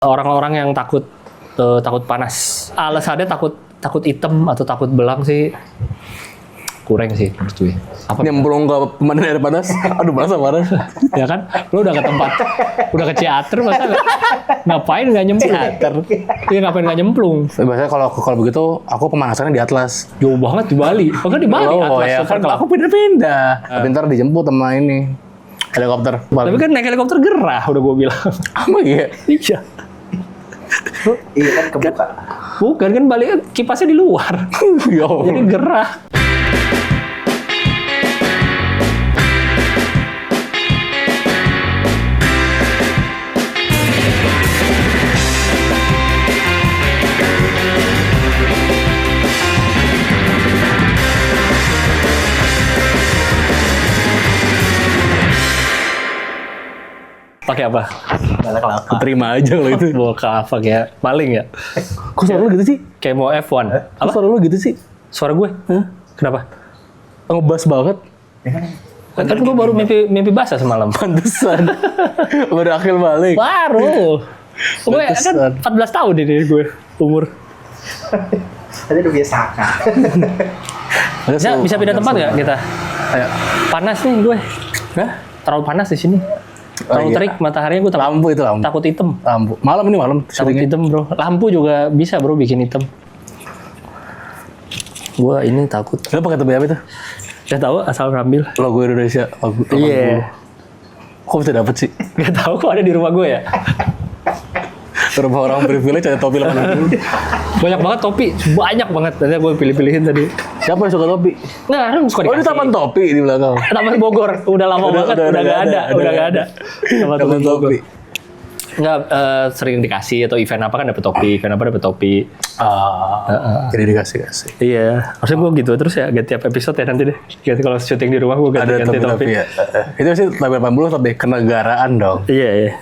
Orang-orang yang takut panas, alasannya takut hitam atau takut belang sih kurang sih menurut gue. Apa? Nyemplung ke pemandian air panas, aduh panas. Ya kan, lu udah ke tempat, udah ke teater masa ngapain nggak nyemplung? Iya ngapain nggak nyemplung? Biasanya kalau begitu, aku pemanasannya di Atlas. Jauh banget di Bali, bahkan di Bali Oh Atlas ya kan, Super Club. aku pindah-pindah. Tapi ntar dijemput sama ini helikopter. Tapi kan naik helikopter gerah, udah gue bilang. Apa iya? Iya. Iya kan kebuka. Bukan kan Bali kan kipasnya di luar, jadi gerah. Pakai apa? Bala kelapa. Terima aja lo itu. Bawa kelapa ya, maling ya. Kok suara lu gitu sih? Kayak mau F1. Kok suara lu gitu sih? Suara gue? Kenapa? Ngebas banget. Kan gue baru mimpi basah semalam. Pantesan. Baru akil balik. Baru. Gue kan 14 tahun ini gue umur. Tadi udah biasa kan. Bisa pindah tempat nggak kita? Ayo. Panas nih gue. Hah? Terlalu panas di sini. Terlalu iya. terik mataharinya gue Lampu itu lampu. takut hitam. Lampu. Malam ini malam. Takut syutingnya. hitam bro. Lampu juga bisa bro bikin hitam. Gue ini takut. Lu pakai topi apa itu? Gak tahu asal ngambil. Logo Indonesia. Logo. Iya. Kok bisa dapet sih? Gak tahu kok ada di rumah gue ya. Rumah orang privilege ada topi 80. Banyak banget topi, banyak banget. Nanti gue pilih-pilihin tadi. Siapa yang suka topi? Nah, kan suka Oh ini dikasih. taman topi di belakang. Taman Bogor, udah lama banget, udah gak ada. Taman Bogor. Nggak, sering dikasih atau event apa kan dapet topi, event apa dapet topi. Jadi dikasih. Iya, maksudnya gue gitu terus ya, ganti tiap episode ya nanti deh. Ganti kalau syuting di rumah gue Ada ganti topi ya. Itu sih topi 80 tapi kenegaraan dong. Iya.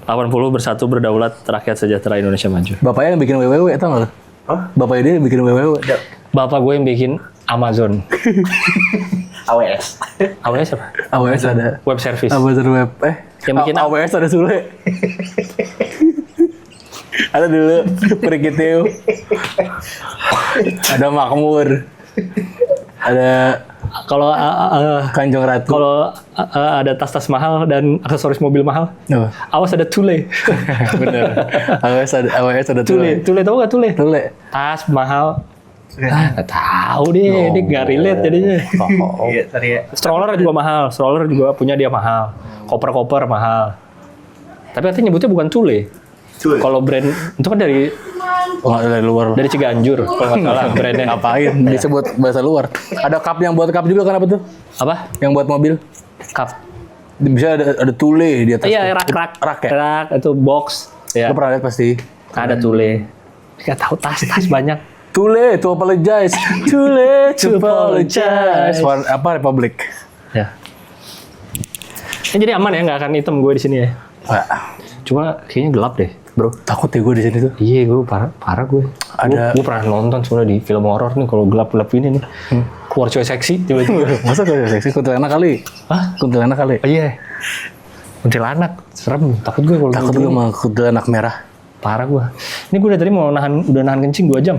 80 bersatu berdaulat, rakyat sejahtera Indonesia maju. Bapaknya yang bikin WWW, tau nggak? Bapaknya dia yang bikin WWW. Bapak gue yang bikin Amazon. AWS. AWS apa? AWS ada. Web service. Amazon Web. Yang bikin AWS ada Sule. Ada dulu Perikiteu. Ada Makmur. Ada Kalau Kanjeng Ratu. kalau ada tas-tas mahal dan aksesoris mobil mahal, awas ada Tule. Bener. AWS ada Tule tau gak Tule? Tule. Tas mahal. Nggak tahu deh, dia nggak relate jadinya. Iya, tadi ya. Stroller juga punya dia mahal. Koper mahal. Tapi artinya nyebutnya bukan Tule. Kalau brand itu kan dari Dari luar. dari Ciganjur, kalau nggak salah brandnya. Ngapain? Disebut bahasa luar. Ada cup yang buat cup juga kan apa tuh? Apa? Yang buat mobil. Cup. Bisa ada Tule di atas. Iya, tuh. rak Rak ya? Rak itu box. Ya. Lo pernah lihat pasti. Ada Tule. Gak tahu tas banyak. Tule to apologize. Tule to apologize. Apa Republik? Ya. Ini jadi aman ya, nggak akan hitam gue di sini ya. Cuma kayaknya gelap deh, bro. Takut ya gue di sini tuh. Iya, gue parah gue. Ada- Gue pernah nonton sebenarnya di film horor nih kalau gelap-gelap ini nih. Keluar cewek seksi tiba-tiba. Masa gue seksi kuntilanak kali? Hah? Kuntilanak kali? Oh, iya. Kuntilanak, serem. Takut gue kalau Takut gue sama kuntilanak merah. Parah gue. Ini gue udah tadi mau nahan kencing 2 jam.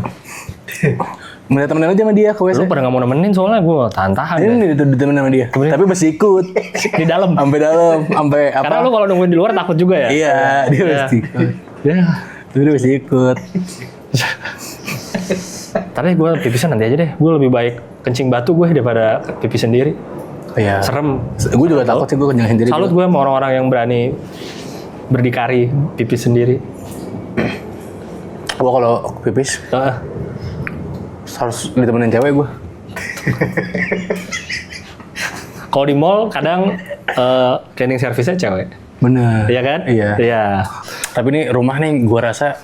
Melihat temenin aja sama dia ke WC. Lu pada nggak mau nemenin soalnya gue tahan-tahan. ya. Ini ditemenin sama dia. Tapi masih ikut. Di dalam. Sampai dalam. Sampai apa? Karena lu kalau nungguin di luar takut juga ya. Iya, dia Iya. masih ikut. Ya. Tapi dia masih ikut. Tapi gue pipisan nanti aja deh. Gue lebih baik kencing batu gue daripada pipis sendiri. Iya. Serem. Gue juga takut sih gue kencing sendiri. Salut gue sama orang-orang yang berani berdikari pipis sendiri. Gue kalau pipis harus ditemenin cewek gue. Kalau di mall kadang cleaning service-nya cewek. Bener. Iya kan? Iya. Iya. Tapi ini rumah nih gue rasa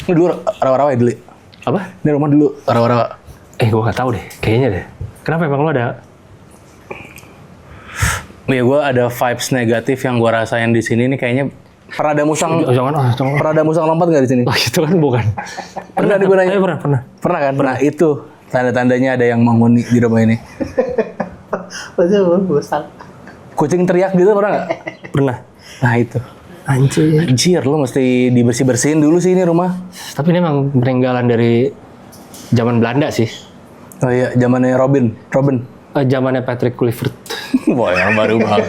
ini dulu rawa-rawa ya dulu. Apa? Ini rumah dulu rawa-rawa. Gue gak tahu deh. Kayaknya deh. Kenapa emang lo ada? Iya gue ada vibes negatif yang gue rasain di sini nih kayaknya pernah ada musang. Jangan. Pernah ada musang lompat nggak di sini? Oh itu kan bukan. Pernah di gue nanya. Pernah. Pernah kan? Pernah. Itu tanda-tandanya ada yang menghuni di rumah ini. Betul, bosan. Kucing teriak gitu pernah nggak? Pernah. Nah itu. Anjir, lu mesti dibersih-bersihin dulu sih ini rumah. Tapi ini emang peninggalan dari zaman Belanda sih. Oh iya, zamannya Robin. Zamannya Patrick Kluivert. Wah, yang baru banget.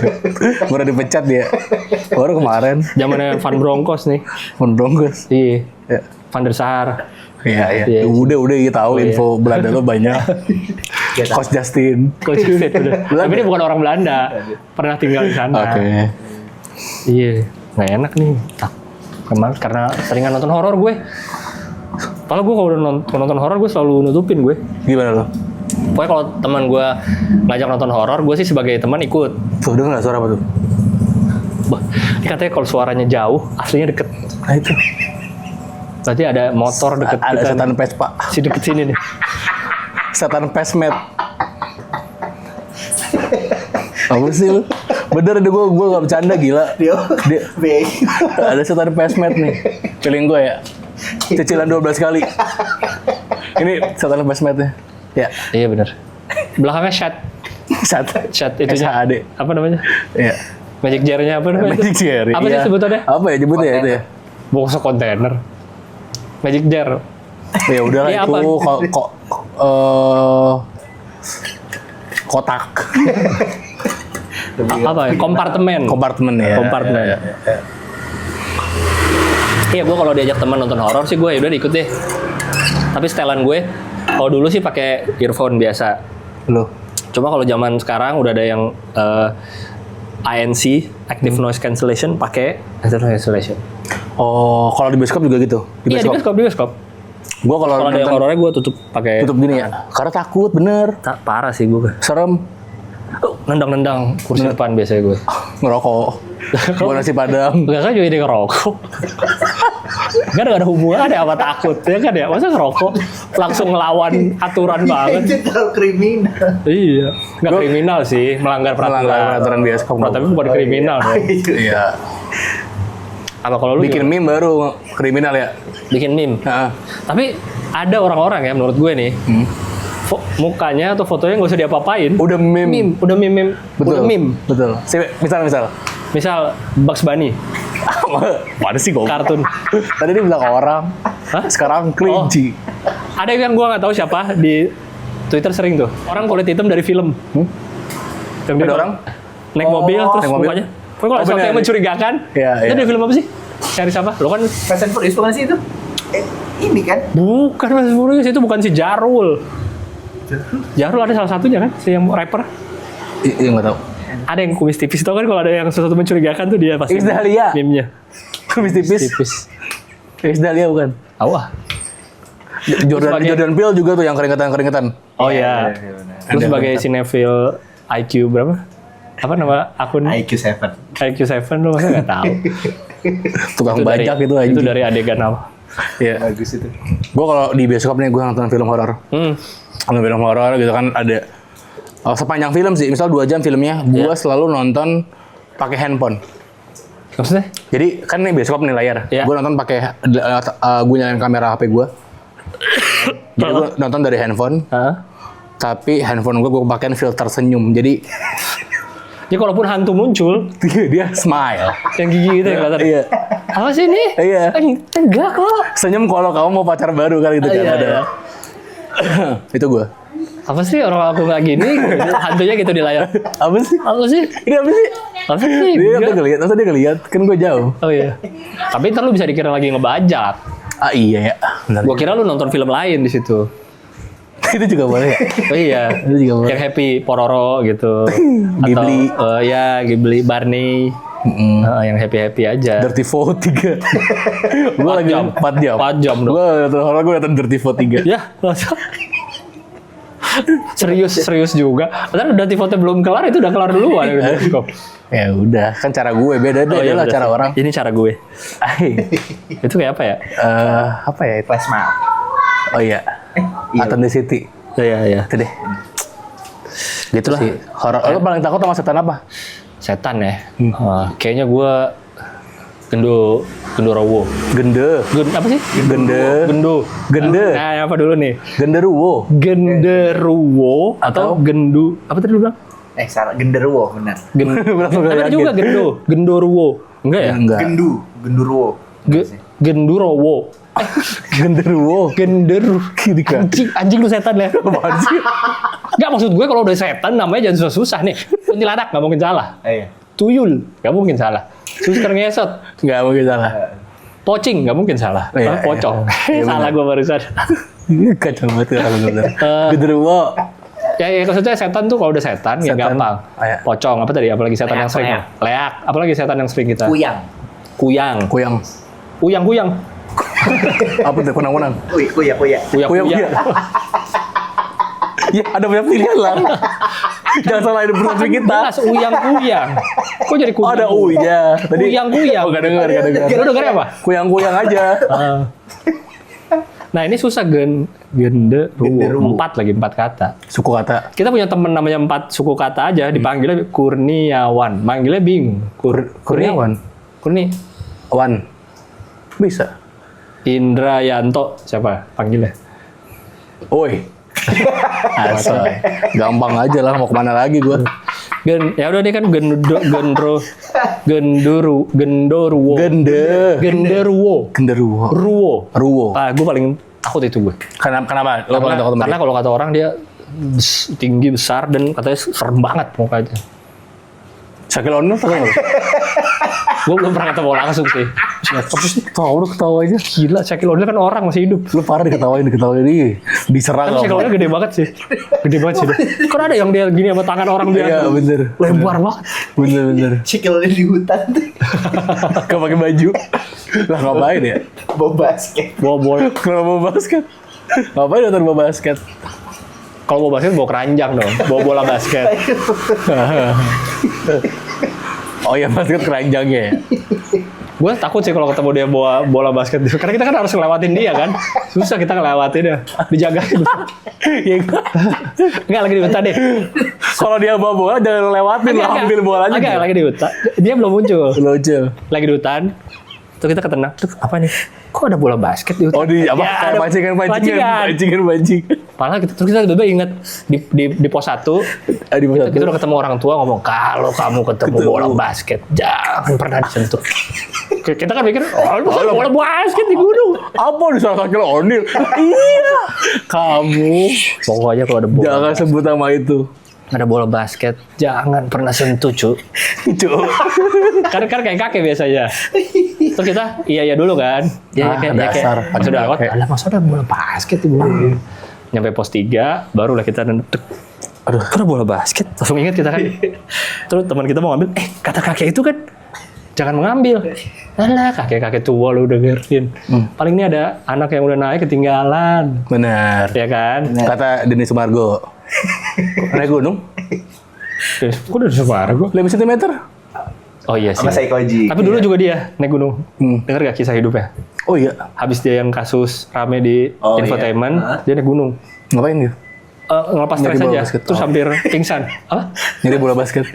Baru dipecat dia. Baru kemarin. Zamannya Van Bronckhorst nih. Van Bronckhorst. Iya. Ya. Van der Sar. Iya. Iya. Udah gitu tahu info Belanda lo banyak. Coach Justin. Coach Justin udah. Tapi dia bukan orang Belanda. Pernah tinggal di sana. Oke. Iya. Nggak enak nih. Kemarin karena seringan nonton horor gue. Kalau gue kalau udah nonton horor gue selalu nutupin gue. Gimana lo? Pokoknya kalau teman gue ngajak nonton horor, gue sih sebagai teman ikut. Tuh denger nggak suara apa tuh? Bah, ini katanya kalau suaranya jauh, aslinya deket. Nah itu. Berarti ada motor deket Ada kita. setan pes pak. Si deket sini nih. Setan pesmet. Apa sih lu? Bener deh gue gak bercanda gila. Dia ada setan pesmet nih. Feeling gue ya. Cicilan 12 kali. Ini setan pesmetnya. Ya. Iya benar. Belakangnya shot itunya. SHAD. Apa namanya? Iya. Magic jar-nya apa namanya? Magic jar. Apa sih iya. sebutannya? Apa ya nyebutnya ya itu ya? Box kontainer. Magic jar. Ya udahlah Iya, itu apa? kotak. Apa ya? Kompartemen. Kompartemen ya. Kompartemen. Iya, gue kalau diajak teman nonton horor sih gue ya udah ikut deh. Tapi setelan gue, kalau dulu sih pakai earphone biasa. Loh. Cuma kalau zaman sekarang udah ada yang ANC, Active Noise Cancellation, pakai Active Noise Cancellation. Oh, kalau di bioskop juga gitu? Iya di bioskop. Gue kalau ada yang horornya gue tutup pakai. tutup gini ya? Karena takut bener. Parah sih gue. Serem. Nendang-nendang kursi depan biasanya gue. Ngerokok. Gue nasi padang. Enggak kan juga dia ngerokok. Kan gak ada hubungan ada apa takut ya kan ya. Masa ngerokok langsung ngelawan aturan banget. Itu terlalu kriminal. Iya. Nggak kriminal sih, melanggar Peraturan bioskop. Tapi bukan kriminal dong. Iya. Apa kalau lu Bikin meme baru kriminal ya? bikin meme? Heeh. Tapi ada orang-orang ya menurut gue nih, mukanya atau fotonya nggak usah diapa-apain. Udah meme. Udah meme. Betul. Udah meme. Betul. Misal. Misal Bugs Bunny, Mana sih gue? kartun. Tadi dia bilang orang. Hah? Sekarang kelinci. Ada yang gue nggak tahu siapa di Twitter sering tuh. Orang kulit hitam dari film. Yang dia Ada orang? naik mobil terus naik mobil. mukanya. Pokoknya kalau sesuatu bener. yang mencurigakan. Iya, Itu iya. dari film apa sih? Cari siapa? Lo kan Fast and Furious bukan sih itu? Ini kan? bukan Mas Furious, itu bukan si Jarul. Jarul ada salah satunya kan, si yang rapper. Iya nggak tahu. Ada yang kumis tipis tau kan kalau ada yang sesuatu mencurigakan tuh dia pasti. Iis Dahlia. Meme-nya. Kumis tipis. Iis Dahlia bukan? Tahu ah. Jordan Peele juga tuh yang keringetan. Oh iya. Terus sebagai sinetfil IQ berapa? Apa nama akun? IQ7. IQ7 lo masa nggak tahu? Tukang bajak itu aja. Itu dari adegan apa? Iya. Bagus itu. Gue kalau di bioskop nih gue nonton film horor. Nonton film horor gitu kan ada sepanjang film sih, misal 2 jam filmnya, gue selalu nonton pakai handphone. Maksudnya? Jadi kan nih bioskop nih layar, Iya. gue nonton pakai gue nyalain kamera HP gue. Jadi gue nonton dari handphone, tapi handphone gue pakein filter senyum. Jadi Ya kalaupun hantu muncul, dia smile. yang gigi itu yang kelihatan. Iya. Apa sih ini? Iya. Enggak kok. Senyum kalau kamu mau pacar baru kan gitu kan Iya, ada. iya. Itu gue. Apa sih orang aku nggak gini? Hantunya gitu di layar. Apa sih? Apa sih? Ini apa sih? Apa sih? Dia Enggak. ngeliat, masa dia ngeliat? Kan gue jauh. Oh iya. Tapi ntar lu bisa dikira lagi ngebajak. Ah iya ya. Benar. Gua kira lu nonton film lain di situ. Itu juga boleh ya? Oh iya. Itu juga boleh. Yang Happy Pororo gitu. Ghibli. Atau ya Ghibli, Barney. Yang happy aja. Dirty Vow 3. Gue lagi 4 jam. 4 jam dong. Gue nonton Dirty Vow 3. Ya, masa? serius juga. Padahal udah foto belum kelar, itu udah kelar duluan. Ya udah, kan cara gue beda Oh, iya, lah udah cara sih. orang. Ini cara gue. Itu kayak apa ya? Apa ya itu? Plasma. Oh iya. Authenticity. Iya. Itu deh. Gitu sih. Horor. Lo paling takut sama setan apa? Setan ya. Kayaknya gue Gendorowo. Gende. Apa sih? Gende. Gende. Nah, apa dulu nih? Genderuwo. Genderuwo atau gendu. Apa tadi lu bilang? Salah, genderuwo benar. Tapi ada juga Gendoruwo. Enggak ya? Enggak. Genduruwo. Gendurowo. Genderuwo. Anjing lu setan ya. Apaan sih? Enggak, maksud gue kalau udah setan namanya jangan susah-susah nih. Kuntilanak nggak mungkin salah. Iya. Tuyul nggak mungkin salah. Suster ngesot Nggak mungkin salah. pocing nggak mungkin salah. Iya, Pocong. iya, Salah gue barusan. Kacau banget ya kalau bener. Genderuwo. Ya maksudnya setan tuh kalau udah setan ya Setan. gampang. Iya. Pocong apa tadi? Apalagi setan yang sering. Leak. Apalagi setan yang sering kita. Kuyang. Kuyang. Uyang. Apa tuh kunang-kunang? Kuyang. Kuyang. Ya, ada banyak pilihan lah. Jangan salahin persepsi kita. Jelas uyang. Kok jadi kuyang? Ada uya. Tadi Kuyang. Oh, gak denger. Lu denger apa? Kuyang aja. Nah ini susah genderuwo. 4 kata. Suku kata. Kita punya temen namanya 4 suku kata aja, dipanggilnya Kurniawan. Manggilnya bingung. Kurniawan. Wan. Bisa. Indrayanto. Siapa panggilnya? Oi. Asal. Gampang aja lah, mau kemana lagi gue. Ya udah dia kan genderuwo. Ruwo. Ah, gue paling takut itu gue. Kenapa? Lo paling takut sama Karena dia? kalau kata orang dia tinggi besar dan katanya serem banget mukanya. Shaquille O'Neal tau nggak? Gue belum pernah ketemu langsung sih. Apa sih? Ketawa aja. Gila, Shaquille O'Neal kan orang masih hidup. Lu parah diketawain nih. Diserang. Tapi Shaquille O'Neal gede banget sih. Kan ada yang dia gini sama tangan orang dia. Iya, bener. Lebar banget. Bener. Cikilnya di hutan tuh. Gak pakai baju. Lah ngapain ya? Bawa basket. Bawa bola. Kenapa bawa basket? Ngapain nonton bawa basket? Kalau bawa basket bawa keranjang dong. Bawa bola basket. Oh iya, basket keranjangnya ya? Gue takut sih kalau ketemu dia bawa bola basket. Karena kita kan harus ngelewatin dia kan. Susah kita ngelewatin dia. Dijagain. Ya Enggak, lagi di hutan deh. kalau dia bawa bola jangan lewatin lah, ambil bolanya. Agak lagi di hutan. Dia belum muncul. Lucu. Lagi di hutan. Terus kita ketenang. Terus apa nih? Kok ada bola basket di hutan? Oh di apa? Ya, Kayak ada pancingan. Padahal terus kita tiba-tiba ingat di pos 1 kita udah ketemu orang tua ngomong, kalau kamu ketemu bola basket jangan pernah disentuh. Kita kan mikir, bola basket di gunung. Apa di salah Shaquille O'Neal? Iya. Kamu Pokoknya kalau ada bola, jangan sebut nama itu. ada bola basket, jangan pernah sentuh, cu. Karena kayak kakek biasanya. Terus kita iya dulu kan. dasar. Pas udah lewat, alah masa ada bola basket di gunung. Nyampe pos 3, barulah kita nendek. Aduh, kan ada bola basket. Langsung ingat kita kan. Terus teman kita mau ngambil, kata kakek itu kan jangan mengambil. Alah, kakek-kakek tua lu dengerin. Paling ini ada anak yang udah naik ketinggalan. Benar. Ya kan? Kata Denny Sumargo. Naik gunung? Kok udah sebar gue? 5 cm? Oh iya sih. Sama Saikoji. Tapi dulu juga dia naik gunung. Dengar gak kisah hidupnya? Oh iya. Habis dia yang kasus rame di infotainment, dia naik gunung. Ngapain dia? Ngelepas Nyari stres bola aja. basket. Terus hampir pingsan. Apa? Nyari bola basket.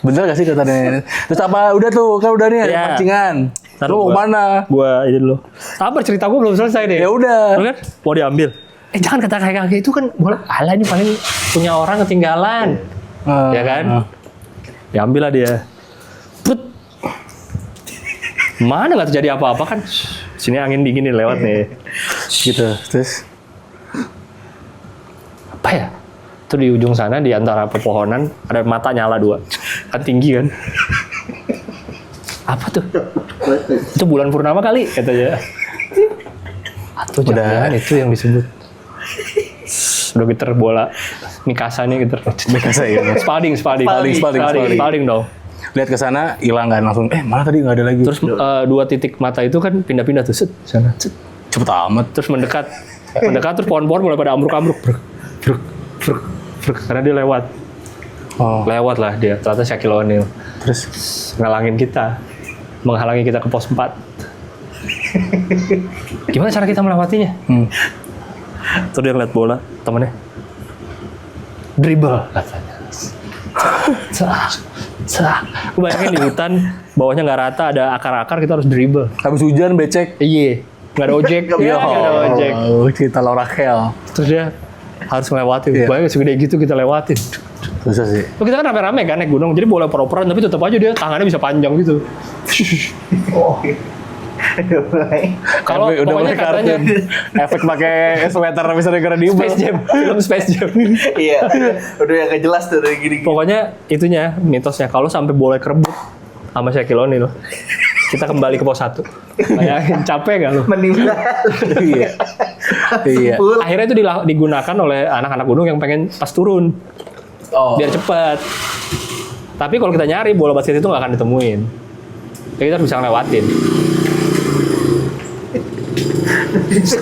Bener gak sih katanya? Terus apa? Udah tuh, kan udah nih ada Ya. pancingan. Ntar Lu mau gua- kemana? Gua ini dulu. Sabar, cerita gua belum selesai deh. Ya udah. Lu kan mau diambil. Jangan kata kakek itu kan bola. Alah ini paling punya orang ketinggalan. Ya kan? Diambil lah dia. Put. Mana nggak terjadi apa-apa kan? Sini angin dingin nih lewat nih. Gitu. Terus Apa ya? Itu di ujung sana di antara pepohonan ada mata nyala 2. Kan tinggi kan? Apa tuh? Itu bulan purnama kali katanya. Atau jangan itu yang disebut. Udah geter bola Mikasa nih geter. Mikasa ya. Spalding dong. Lihat ke sana hilang kan langsung. Mana tadi nggak ada lagi. Terus 2 titik mata itu kan pindah-pindah tuh set sana. Set. cepet amat. Terus mendekat terus pohon-pohon mulai pada ambruk-ambruk. Bruk. Karena dia lewat. Lewat lah dia. Ternyata Shaquille O'Neal. Terus Ngalangin kita. Menghalangi kita ke pos 4. Gimana cara kita melewatinya? Terus dia ngeliat bola, temennya dribble katanya. Gue bayangin di hutan, bawahnya nggak rata, ada akar-akar, kita harus dribble. habis hujan becek. Iya, nggak ada ojek. Iya, nggak ada ojek. Cerita Laura Kel. Terus dia harus ngelewatin. Iya. Bayangin segede gitu kita lewatin. Susah sih. Lo kita kan rame-rame kan naik gunung, jadi boleh oper-operan tapi tetap aja dia tangannya bisa panjang gitu. Oh. Udah mulai. Kalau Udah pokoknya mulai kartun. katanya Efek pakai sweater bisa Incredible. Space Jam, film Space Jam. Iya, udah yang gak jelas tuh dari gini. Pokoknya itunya mitosnya kalau sampai boleh kerebut sama Shaquille O'Neal, kita kembali ke pos 1. Bayangin capek gak lo? Meninggal. Iya. Iya. Full. Akhirnya itu digunakan oleh anak-anak gunung yang pengen pas turun Oh. biar cepet. Tapi kalau kita nyari bola basket itu nggak akan ditemuin. Jadi kita bisa ngelewatin.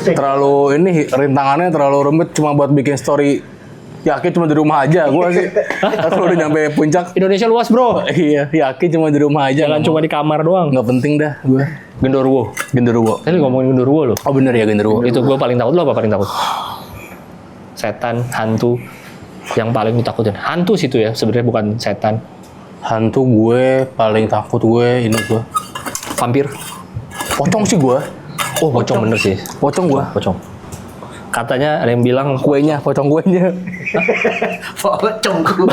Terlalu ini rintangannya terlalu rumit cuma buat bikin story. Yakin cuma di rumah aja gua sih. Kalau udah nyampe puncak. Indonesia luas bro. Iya, yakin cuma di rumah aja. Jangan cuma di kamar doang. Nggak penting dah gua. Genderuwo. Genderuwo. Tadi ngomongin genderuwo loh. Oh bener ya genderuwo. Itu gue paling takut. Lo apa paling takut? Setan, hantu. Yang paling ditakutin. Hantu sih itu ya. Sebenarnya bukan setan. Hantu gue paling takut gue ini gue. Vampir. Pocong sih gue. Oh pocong bener sih. Pocong gue. Pocong. Katanya ada yang bilang Kuenya, pocong kuenya. Pocong gue.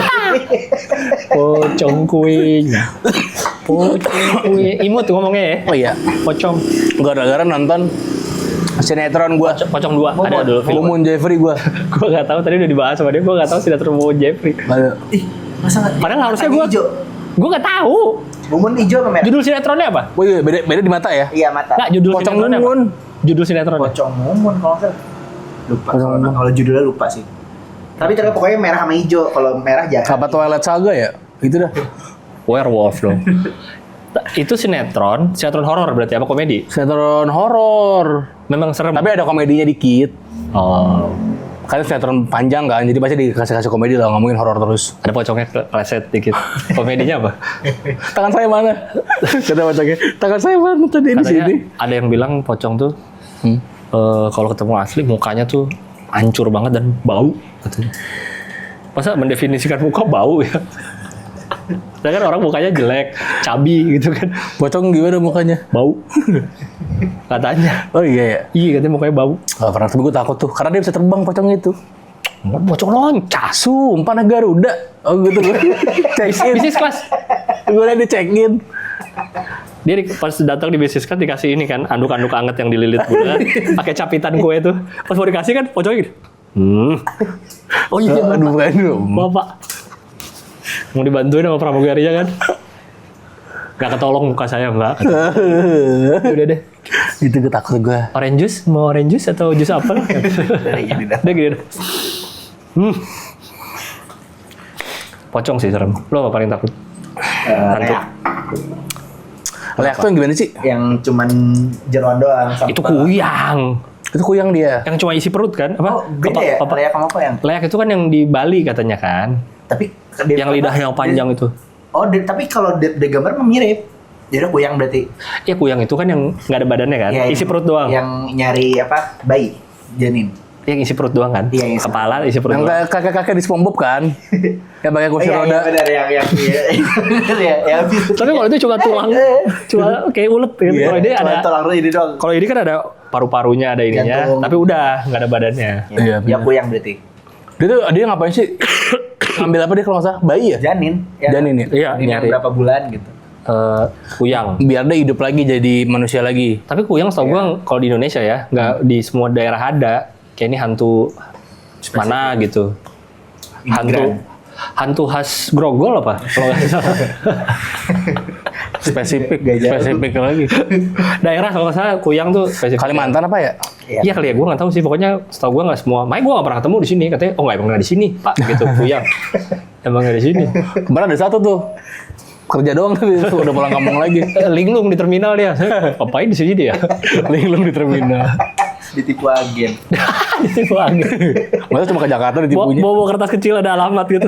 pocong kuenya. Pocong kue. Imut ngomongnya ya. Oh iya. Pocong. Gara-gara nonton sinetron gue. Pocong 2 ada dulu film. Mumun Jeffrey gue. Gue nggak tahu tadi udah dibahas sama dia. Gue nggak tahu sinetron Mumun Jeffrey. Ada. Ih, masa nggak? Padahal harusnya Matanya gue hijau. nggak tahu. Mumun hijau apa merah? Judul sinetronnya apa? Oh iya, beda di mata ya. Iya, mata. Nggak, judul Pocong sinetronnya apa? Mumun. Judul sinetronnya. Pocong Mumun kalau nggak salah. Lupa. Pocong Mumun. Kalau judulnya lupa sih. Tapi ternyata pokoknya merah sama hijau. Kalau merah jahat. Apa Twilight Saga ya? Itu dah. Werewolf dong. Itu sinetron horor berarti apa komedi? Sinetron horor. Memang serem. Tapi ada komedinya dikit. Oh, Karena sinetron panjang kan, jadi pasti dikasih komedi lah, ngomongin horor terus. ada pocongnya keleset dikit. Komedinya apa? Tangan saya mana? Kata pocongnya, tangan saya mana tadi di sini? Katanya ada yang bilang pocong tuh kalau ketemu asli mukanya tuh hancur banget dan bau katanya. Masa mendefinisikan muka bau ya? Sedangkan orang mukanya jelek, cabi gitu kan. Pocong gimana mukanya? Bau. Katanya. Oh iya ya. Iya katanya mukanya bau. Gak pernah, tapi gue takut tuh, karena dia bisa terbang pocong itu. Pocong loncah. Sumpah Garuda. Oh gitu gue. Check in. Bisnis kelas. Gue udah di check in. Dia pas datang di bisnis kan dikasih ini kan anduk-anduk anget yang dililit bulat, pakai capitan kue tuh. Pas mau dikasih kan pocongnya gitu. Oh iya, Aduh. Bapak. Mau dibantuin sama pramugarinya kan? Gak ketolong muka saya mbak. Udah deh. Gitu gue takut gue. Orange juice? Mau orange juice atau jus apa? Dari gini dah. Udah gini dah. Pocong sih serem. Lo apa paling takut? Hantu. Reak. Leak tuh yang gimana sih? Yang cuman jeroan doang. sama- Itu kuyang. Itu kuyang dia. Yang cuma isi perut kan? Oh, beda ya? Reak sama apa yang? Leak itu kan yang di Bali katanya kan? Tapi Yang lidahnya panjang itu. Oh, tapi kalau di gambar mah mirip. Jadi kuyang berarti. Ya kuyang itu kan yang nggak ada badannya kan? Ya, Isi perut doang. Yang nyari apa? Bayi, janin. Yang isi perut doang kan? Iya, isi Kepala isi perut Yang doang. kayak kakek-kakek di SpongeBob kan? Yang pakai kursi Iya, roda. benar yang iya. Benar ya. Ya habis. Tapi kalau itu cuma tulang, cuma kayak ulet gitu. Iya, Kalau ini ada, Tulang ini doang. kalau ini kan ada paru-parunya, ada ininya, Jantung. tapi udah nggak ada badannya. Iya, Ya benar. kuyang berarti. Dia ngapain sih? Ngambil apa dia kalau nggak salah? Bayi ya? Janin. Janin ya? Iya, Janin yang nyari berapa bulan gitu. kuyang. Biar dia hidup lagi jadi manusia lagi. Tapi kuyang setahu gua kalau di Indonesia ya, nggak di semua daerah ada. Kayak ini hantu mana gitu. Hantu khas Grogol apa? Kalau nggak salah. Spesifik Gajah. lagi. Daerah kalau nggak salah kuyang tuh spesifik. Kalimantan apa ya? Iya kali ya, gue nggak tahu sih. Pokoknya setahu gue nggak semua. Makanya gue nggak pernah ketemu di sini. Katanya, oh nggak emang nggak di sini, Pak. Gitu, kuyang. Emang nggak di sini. Kemarin ada satu tuh. Kerja doang tapi udah pulang kampung lagi. Linglung di terminal dia. Ngapain di sini dia? Linglung di terminal. Ditipu agen. Ditipu angin. Masa cuma ke Jakarta ditipunya. Bawa kertas kecil ada alamat gitu.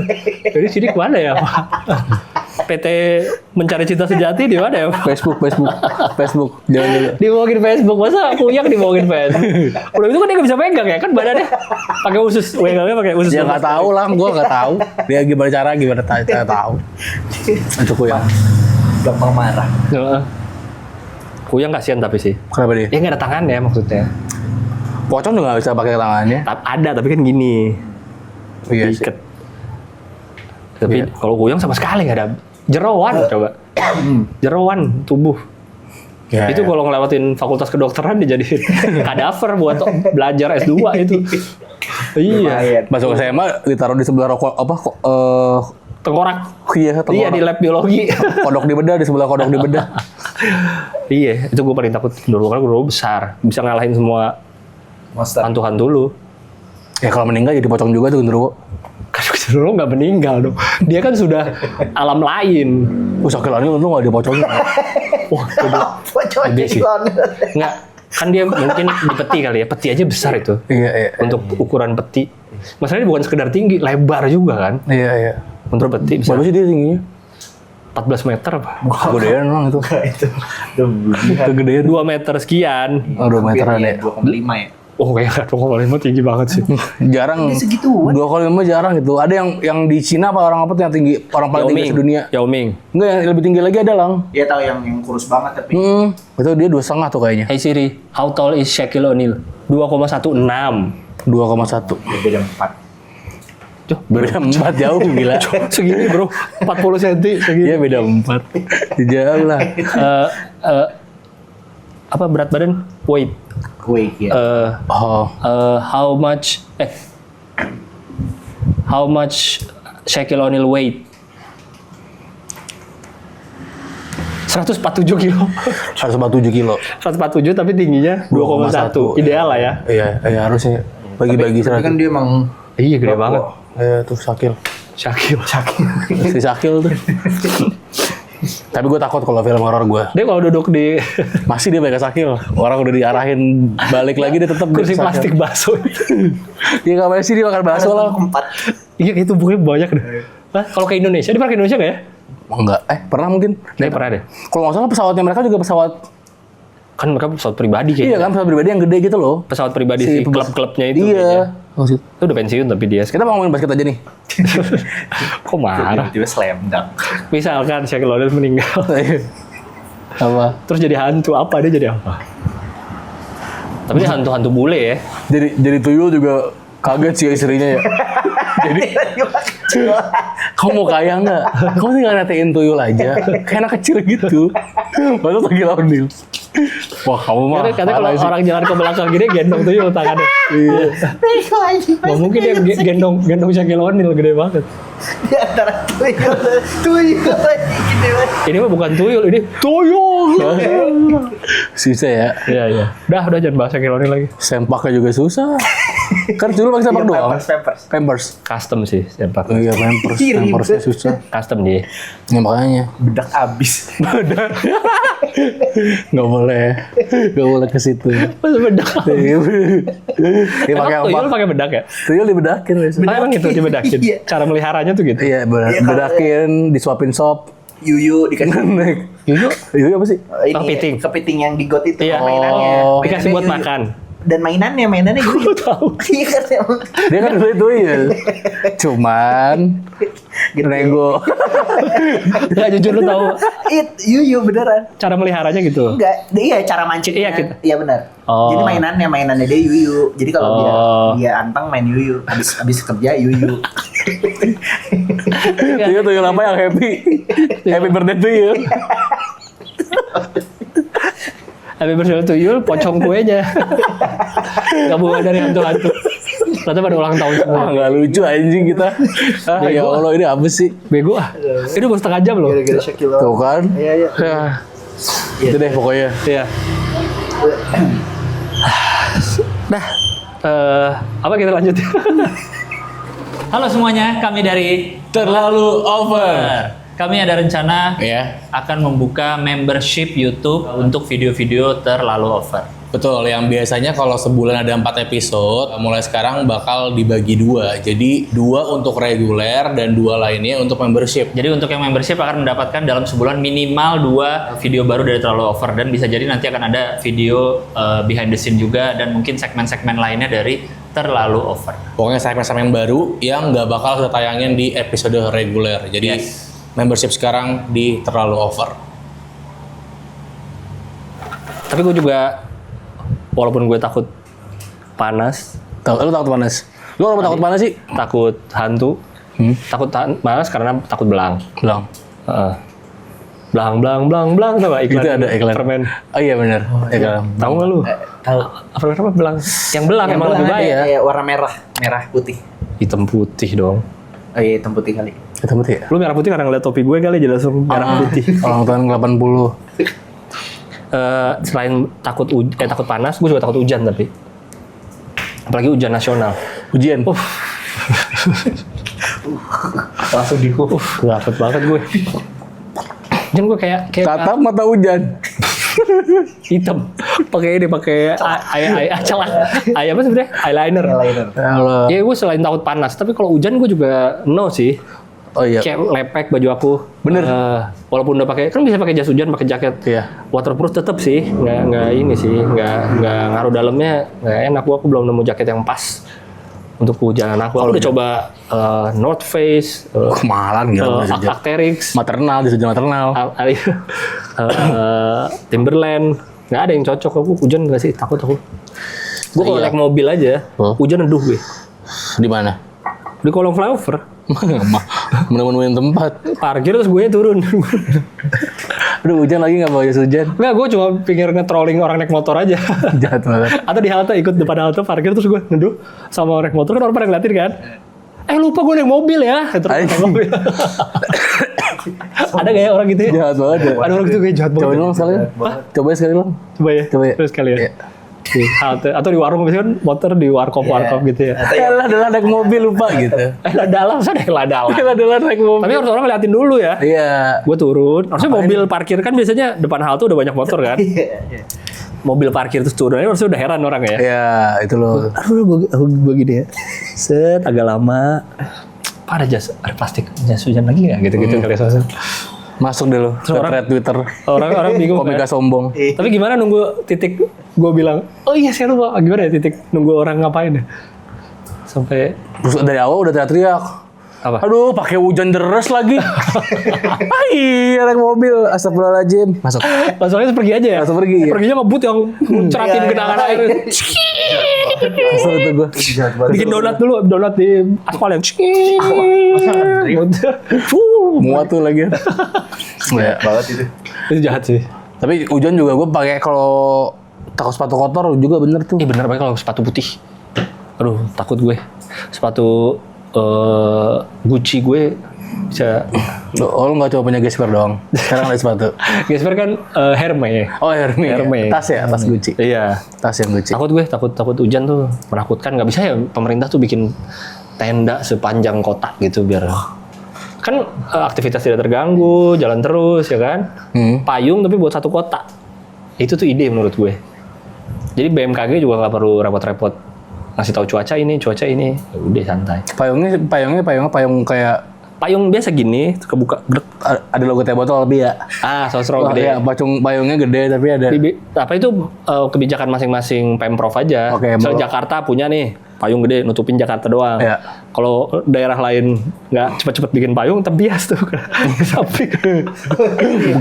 Jadi sini kemana ya, Pak? PT Mencari Cinta Sejati di mana ya, Pak? Facebook. Jangan dulu. Dibawain Facebook, masa kuyang dibawain Facebook? Udah itu kan dia nggak bisa pegang ya, kan badannya pakai usus, pegangnya pakai usus. Ya nggak tahu lah, gue nggak tahu. Dia gimana cara tahu. Itu kuyang. Gampang marah. Heeh. Kuyang kasihan tapi sih. Kenapa dia? Dia nggak ada tangannya maksudnya. Pocong juga nggak bisa pakai tangannya. Ada tapi kan gini. Iya sih. Diikat. Tapi kalau kuyang sama sekali nggak ada jeroan coba. Jeroan tubuh. Ya, Itu kalau ngelewatin fakultas kedokteran dijadiin kadaver buat belajar S2 itu. Iya. Masuk SMA ditaruh di sebelah rokok Tengkorak. iya Iya di lab biologi. kodok di bedah di sebelah kodok di bedah. Iya, itu gue paling takut genderuwo karena genderuwo besar, bisa ngalahin semua Monster. hantu-hantu lu. Ya kalau meninggal jadi pocong juga tuh genderuwo. Kan genderuwo nggak meninggal dong, dia kan sudah alam lain. Sakit aneh untung nggak dipocongin. Wah, Pocongnya Gede sih. London. nggak kan dia mungkin di peti kali ya, peti aja besar itu Iya. untuk ukuran peti. Masalahnya bukan sekedar tinggi, lebar juga kan. Iya. Untuk peti bisa Berapa sih dia tingginya? 14 meter apa? Kegedean emang itu. Kegedean. 2 meter sekian. Oh, 2 meteran ya. 2,5 ya. Oh kayak 2,5 tinggi banget sih. Jarang. Dia segituan. 2,5 jarang gitu. Ada yang di Cina apa orang apa tuh yang tinggi, orang paling tinggi sedunia? Yao Ming. Enggak, yang lebih tinggi lagi ada, Lang. Dia tahu yang kurus banget tapi Itu dia 2,5 tuh kayaknya. Hey Siri, how tall is Shaquille O'Neal? 2,16. 2,1. beda 4. Beda 4 jauh gila. Segini bro, 40 cm segini. Iya beda 4. Jauh lah. Apa berat badan? Weight. Wait ya. Oh, How much Shaquille O'Neal weight? 147 kilo. 147 kilo. 147 tapi tingginya 2,1. Ideal lah ya. Iya harusnya bagi-bagi Tapi kan 100. dia emang Iya gede banget. Tuh Sakil. Shaquille. Si Sakil tuh. Tapi gue takut kalau film horor gue. Dia kalau duduk di Masih dia pakai Sakil. Orang udah diarahin balik lagi dia tetap kursi plastik bakso. Iya nggak boleh sih dia makan bakso lah. 4. Iya itu bukunya banyak deh. Nah, kalau ke Indonesia, dia pernah ke Indonesia nggak ya? Enggak. Pernah mungkin. Dia pernah deh. Kalau nggak salah pesawatnya mereka juga pesawat. Kan mereka pesawat pribadi kayaknya. Iya kan pesawat pribadi yang gede gitu loh. Pesawat pribadi si klub-klubnya itu. Iya. kayaknya. Itu udah pensiun tapi dia. Kita mau ngomongin basket aja nih. Kok marah? Tiba-tiba slam dunk. Misalkan Shaquille O'Neal meninggal, Apa? terus jadi hantu, apa dia jadi apa? Tapi dia hantu-hantu bule ya. Jadi tuyul juga kaget sih istrinya ya. Jadi kamu mau kaya nggak? Kamu sih nggak natein tuyul aja, kayak anak kecil gitu. Baru lagi O'Neal. Wah kamu mah. Katanya kalau parah sih. orang jalan ke belakang gini gendong tuyul tangannya. Iya. Nggak mungkin dia gendong Shaquille O'Neal gede banget. Di antara tuyul gede banget. Ini mah bukan tuyul, ini tuyul. Susah ya. Iya. Udah jangan bahas Shaquille O'Neal lagi. Sempaknya juga susah. Kan dulu pakai sempak doang. Pampers. Custom sih, sempak. Oh iya Pampers. Kirim. Pampersnya susah. Custom dia. Ya makanya. Bedak abis. Nggak boleh ke situ. Masa bedak? Dia pakai Emang tuyul apa? pakai bedak ya? Tuyul dibedakin biasanya. Oh, emang gitu dibedakin? Iya. Cara meliharanya tuh gitu? Iya, bedakin, disuapin sop. Yuyu dikasih Yuyu apa sih? Kepiting. Kepiting yang di got itu Iya. mainannya. Dikasih buat Yuyu. makan. Dan mainannya yuyu. Tahu. Iya kan emang. Dia kan dulu tuyul. Cuman nego. Nggak jujur lu tahu Yuyu beneran. cara meliharanya gitu. Enggak, iya cara mancingnya. Iya, kita. Iya benar. Oh. Jadi mainannya dia yuyu. Jadi kalau Oh. dia antang main yuyu, habis kerja yuyu. Tuyul tuyul apa yang happy? Happy birthday tuyul. Habis bersih tuyul, pocong kuenya. Gabungan dari hantu-hantu. Ternyata pada ulang tahun semua. Nggak lucu anjing kita. Ya Allah ini apa sih? Bego ah. Ini baru setengah jam loh. Gara-gara Shaquille Tuh kan? Iya. Itu deh pokoknya. Iya. Nah, apa kita lanjut? Halo semuanya, kami dari Terlalu over. Kami ada rencana Ya. akan membuka membership YouTube untuk video-video terlalu over. Betul, yang biasanya kalau sebulan ada 4 episode, mulai sekarang bakal dibagi 2. Jadi 2 untuk reguler dan 2 lainnya untuk membership. Jadi untuk yang membership akan mendapatkan dalam sebulan minimal 2 video baru dari terlalu over, dan bisa jadi nanti akan ada video behind the scene juga, dan mungkin segmen-segmen lainnya dari terlalu over. Pokoknya segmen-segmen baru yang nggak bakal kita tayangin di episode reguler. Jadi membership sekarang di terlalu over. Tapi gue juga, walaupun gue takut panas, Lu takut panas? Lu kenapa takut panas sih? takut hantu, Takut panas karena takut belang. Belang. Heeh. Belang tau gak iklan? Itu ada iklan. Permen. Oh iya benar. Tahu nggak lu? Tahu. Apa belang? Yang belang emang lebih baik. Iya, warna merah putih. Hitam putih dong. Oh iya, hitam putih kali. Hitam putih ya? Lu merah putih karena ngeliat topi gue kali jelas merah putih. Orang tahun 80. Selain takut panas, gue juga takut hujan tapi. Apalagi hujan nasional. Ujian. Langsung takut banget gue. Hujan gue kayak Tatap mata hujan. hitam. Pakai apa sebenarnya? Eyeliner. Halo. Ya gue selain takut panas, tapi kalau hujan gue juga no sih. Oh iya. Kayak lepek baju aku. Bener. Walaupun udah pakai, kan bisa pakai jas hujan, pakai jaket. Iya. Waterproof tetap sih, nggak ini sih, nggak ngaruh dalamnya, nggak enak. Aku belum nemu jaket yang pas untuk kehujanan aku. Aku udah coba North Face, Kemahalan gila. Arc'teryx, Maternal, di maternal. Timberland, nggak ada yang cocok. Aku hujan nggak sih, takut aku. Gue kalau Iya. naik mobil aja, hujan neduh gue. Di mana? Di kolong flyover. Menemuin tempat. Parkir terus gue turun. Aduh hujan lagi nggak bawa jas hujan. Enggak, gue cuma pikir nge-trolling orang naik motor aja. Jahat banget. Atau di halte, ikut depan halte parkir terus gue ngeduh sama orang naik motor, kan orang pada ngeliatin kan. Lupa gue naik mobil ya. Terus naik mobil. Ada gak ya orang gitu ya? Jahat banget ya. Ada orang gitu kayak jahat banget. Coba dong sekali. Coba sekali dong. Coba ya. Coba ya. Terus kali ya. Iya. Di halte atau di warung, biasanya kan motor di warkop gitu ya. Adalah naik mobil lupa gitu. Dalam sana dalam. Adalah naik mobil. Tapi harus orang ngeliatin dulu ya. Iya. Gue turun. Harusnya mobil parkir kan biasanya depan halte udah banyak motor kan. Mobil parkir terus turun, harusnya udah heran orang ya. Iya, itu loh. Aduh, gue gini ya. Set, agak lama. Ada plastik jas hujan lagi nggak? Gitu-gitu kali sosok. Masuk deh lo. Thread Twitter. Orang bingung Komika kan? sombong. Tapi gimana nunggu titik gue bilang, oh iya saya lupa. Gimana ya titik nunggu orang ngapain ya? Sampai Terus dari awal udah teriak-teriak. apa? Aduh, pakai hujan deres lagi. Iya, naik mobil. Astagfirullahaladzim. Masuk. Masalahnya pergi aja ya? Langsung pergi, iya. Perginya ngebut yang ceratin genangan air. Masuk itu gue. Bikin donat dulu, donat di aspal yang Muat tuh lagi. Ya. Banget itu. itu jahat sih. Tapi hujan juga gue pakai kalau takut sepatu kotor juga bener tuh. Bener pakai kalau sepatu putih. Aduh, takut gue. Sepatu Gucci gue bisa. Oh, lu nggak coba punya Gesper doang. Sekarang ada sepatu. Gesper kan Hermes. Oh, Hermes. Hermes. Tas ya, tas Gucci. Iya. Tas yang Gucci. Takut gue, takut hujan tuh menakutkan. Nggak bisa ya pemerintah tuh bikin tenda sepanjang kota gitu biar kan aktivitas tidak terganggu, jalan terus ya kan. Payung tapi buat satu kota. Itu tuh ide menurut gue. Jadi BMKG juga nggak perlu repot-repot ngasih tahu cuaca ini. Ya udah santai. Payung kayak Payung biasa gini, kebuka, grek. ada logo teh botol lebih ya. Sosro gede. Iya, payungnya gede tapi ada. Apa itu kebijakan masing-masing Pemprov aja. Oke, Misalnya Jakarta punya nih payung gede nutupin Jakarta doang. Iya. Kalau daerah lain nggak cepet-cepet bikin payung, terbias tuh. Sapi.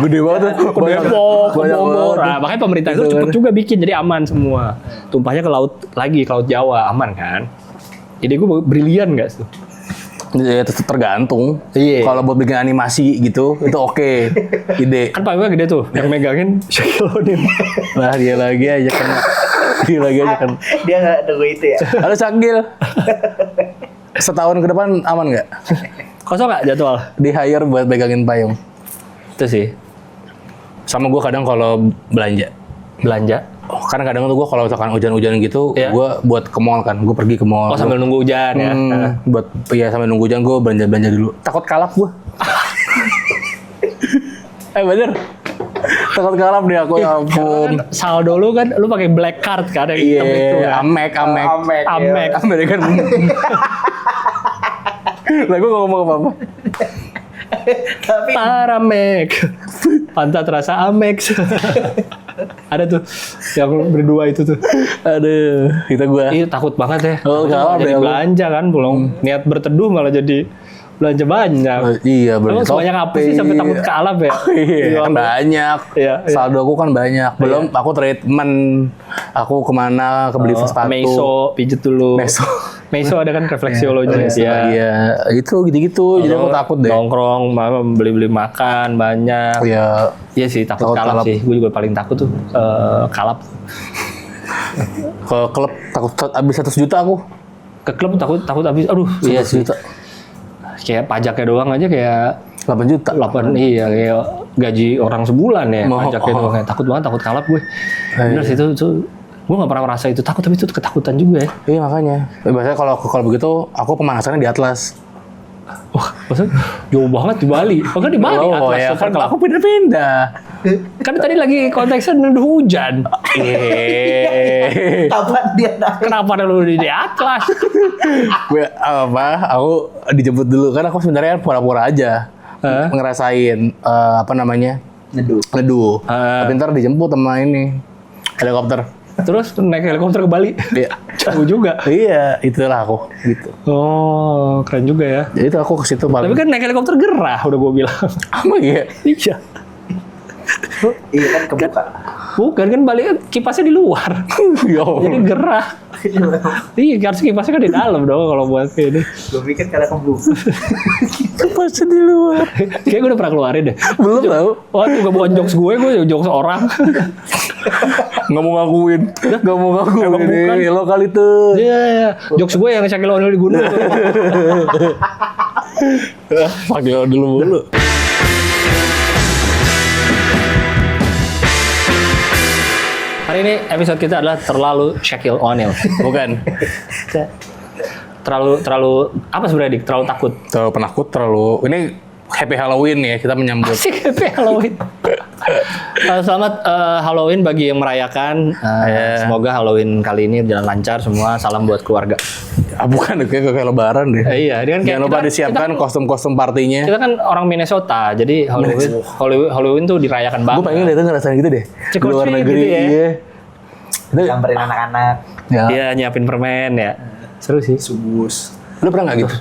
Gede banget tuh. Depok, banyak Bogor. banget. Nah, makanya pemerintah itu cepet juga bikin jadi aman semua. Tumpahnya ke laut lagi, ke laut Jawa aman kan. Ide gue brilian nggak tuh? Ya tetap tergantung. Iya. Kalau buat bikin animasi gitu, itu oke. Ide. Kan payungnya gede tuh, yang megangin Shaquille O'Neal. Nah, dia lagi aja kan. Dia nggak nunggu itu ya. Halo Cakgil. Setahun ke depan aman nggak? Kosong nggak jadwal? Di hire buat pegangin payung. Itu sih. Sama gue kadang kalau belanja. Karena kadang tuh gue kalau misalkan hujan-hujan gitu, Iya. gue buat ke mall kan. Gue pergi ke mall. Oh sambil nunggu hujan ya? Buat sambil nunggu hujan gue belanja dulu. Takut kalap gue. Bener. Takut kalap deh aku, ya ampun. Saldo lu kan, lu pakai black card kan yang hitam itu Iya, kan? Amek. Amek. Amerikan. Lah gue ngomong apa-apa. Tapi Paramek. Pantat rasa Amex. Ada tuh yang berdua itu tuh. Aduh, itu gue. Iya takut banget ya. Oh, kalap jadi ya, lu. belanja kan, belum niat berteduh malah jadi belanja banyak. Iya, Emang sebanyak apa sih sampai takut kalap ya? Iya, kan banyak. Iya. Saldo aku kan banyak. Belum aku treatment. Aku kemana, kebeli sepatu. Meso, pijet dulu. Meso. Meso ada kan refleksiologi. Iya, itu gitu-gitu. Jadi aku takut deh. Nongkrong, beli-beli makan banyak. Iya. Iya sih, takut kalap sih. Gue juga paling takut tuh kalap. Ke klub takut habis 100 juta aku. Ke klub takut habis. Aduh, iya 100 sih. juta. Kayak pajaknya doang aja kayak 8 juta. 8 iya kayak gaji orang sebulan ya pajaknya doang. Takut banget, takut kalap gue. Bener sih itu gue gak pernah merasa itu takut, tapi itu ketakutan juga ya. Iya makanya. Biasanya kalau begitu aku pemanasannya di Atlas. Wah, maksudnya jauh banget di Bali. Bahkan di Bali Oh Atlas ya Super kan Club. aku pindah-pindah. Kan tadi lagi konteksnya nuduh hujan. Kapan dia naik? Kenapa lu di Atlas? Gue aku dijemput dulu kan aku sebenarnya pura-pura aja ngerasain neduh. Tapi ntar dijemput sama ini helikopter. Terus naik helikopter ke Bali. Iya. Jauh juga. Iya, itulah aku gitu. Oh, keren juga ya. Jadi itu aku ke situ paling. Tapi kan naik helikopter gerah udah gue bilang. Apa iya? Iya. Iya kan kebuka. Bukan kan Bali kan kipasnya di luar. Jadi gerah. Iya, harusnya kipasnya kan di dalam dong kalau buat kayak ini. Gue pikir karena kebuka. Kipasnya di luar. Kayak gue udah pernah keluarin deh. Belum tahu. Oh, itu bukan jokes gue jokes orang. Nggak mau ngakuin. Emang bukan. Ini lokal itu. Iya. Jokes gue yang Shaquille O'Neal di gunung tuh. Pakai dulu. Hari ini episode kita adalah terlalu Shaquille O'Neal. Bukan. terlalu apa sebenarnya Dik? Terlalu takut. Terlalu penakut, ini Happy Halloween ya, kita menyambut. Asik happy Halloween. Selamat Halloween bagi yang merayakan. Semoga Halloween kali ini berjalan lancar semua. Salam buat keluarga. Bukan, kayak lebaran deh. Iya, dia kan Jangan lupa disiapkan kostum-kostum partinya. Kita kan orang Minnesota, jadi Halloween tuh dirayakan banget. Gue pengen datang ngerasain gitu deh. Di luar Trick or treat negeri, gitu ya. iya. Gambarin anak-anak. Ya. Iya, nyiapin permen ya. Seru sih. Subus. Lu pernah nggak gitu?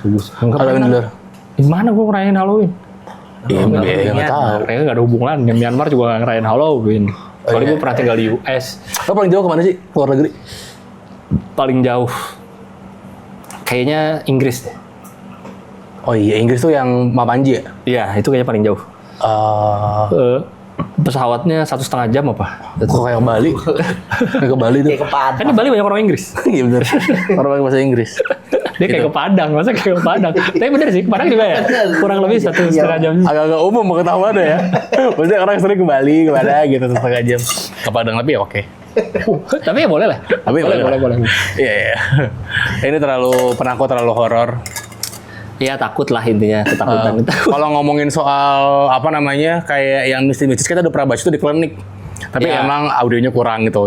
Halloween di luar? Di mana gue ngerayain Halloween? Iya, nggak tahu. Kayaknya nggak ada hubungan. Di Myanmar juga nggak ngerayain Halloween. Soalnya gue pernah tinggal di US. Lo paling jauh kemana sih? Luar negeri? Paling jauh. Kayaknya Inggris deh. Oh iya, Inggris tuh yang Mapanji ya? Iya, itu kayaknya paling jauh. Pesawatnya 1,5 jam apa? Kok kayak ke Bali? Kayak ke Bali tuh. Kayak ke Padang. Kan di Bali banyak orang Inggris. Iya bener. Orang pakai bahasa Inggris. Dia kayak ke Padang, masa kayak ke Padang. Tapi bener sih, ke Padang juga ya. Kurang lebih 1,5 jam. Agak-agak umum mau ketahuan ya. Maksudnya orang sering ke Bali, kemana gitu 1,5 jam. Ke Padang, tapi ya oke. Tapi ya boleh lah. Tapi boleh. Iya. Ini terlalu penakut, terlalu horor. Iya takut lah intinya, ketakutan. Kalau ngomongin soal apa namanya kayak yang mistis-mistis kita udah pernah baca itu di klinik. Tapi Iya. emang audionya kurang gitu.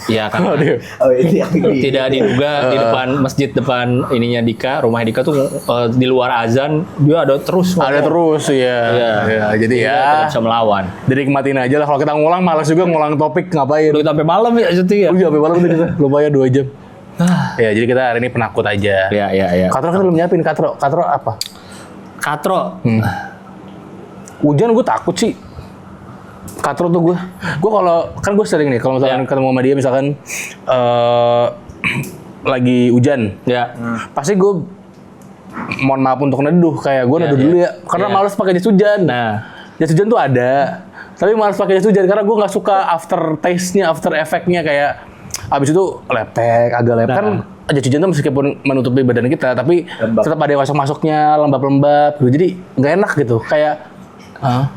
Iya kan. Audio. Oh ini yang ini. Tidak diduga di depan masjid depan ininya Dika, rumah Dika tuh di luar azan dia ada terus. Ada terus ya. Iya. Jadi Dia ya tidak bisa melawan. dinikmatin aja lah. Kalau kita ngulang malas juga ngulang topik ngapain. Udah sampai malam ya syuting ya. Oh iya, sampai malam tuh kita lupa ya 2 jam. Ya, jadi kita hari ini penakut aja. Iya. Katro kan belum nyiapin Katro apa? Katro. Hujan gue takut sih. Katro tuh gue kalau kan gue sering nih kalau misalkan ketemu sama dia misalkan lagi hujan, Ya. pasti gue mohon maaf untuk neduh kayak gue neduh dulu ya karena males pakai jas hujan. Nah, Jas hujan tuh ada, tapi males pakai jas hujan karena gue nggak suka after taste-nya, after effect-nya kayak abis itu agak lepek kan. Jas hujan tuh meskipun menutupi badan kita, tapi tetap ada yang masuk-masuknya lembab-lembab gitu. Jadi nggak enak gitu kayak.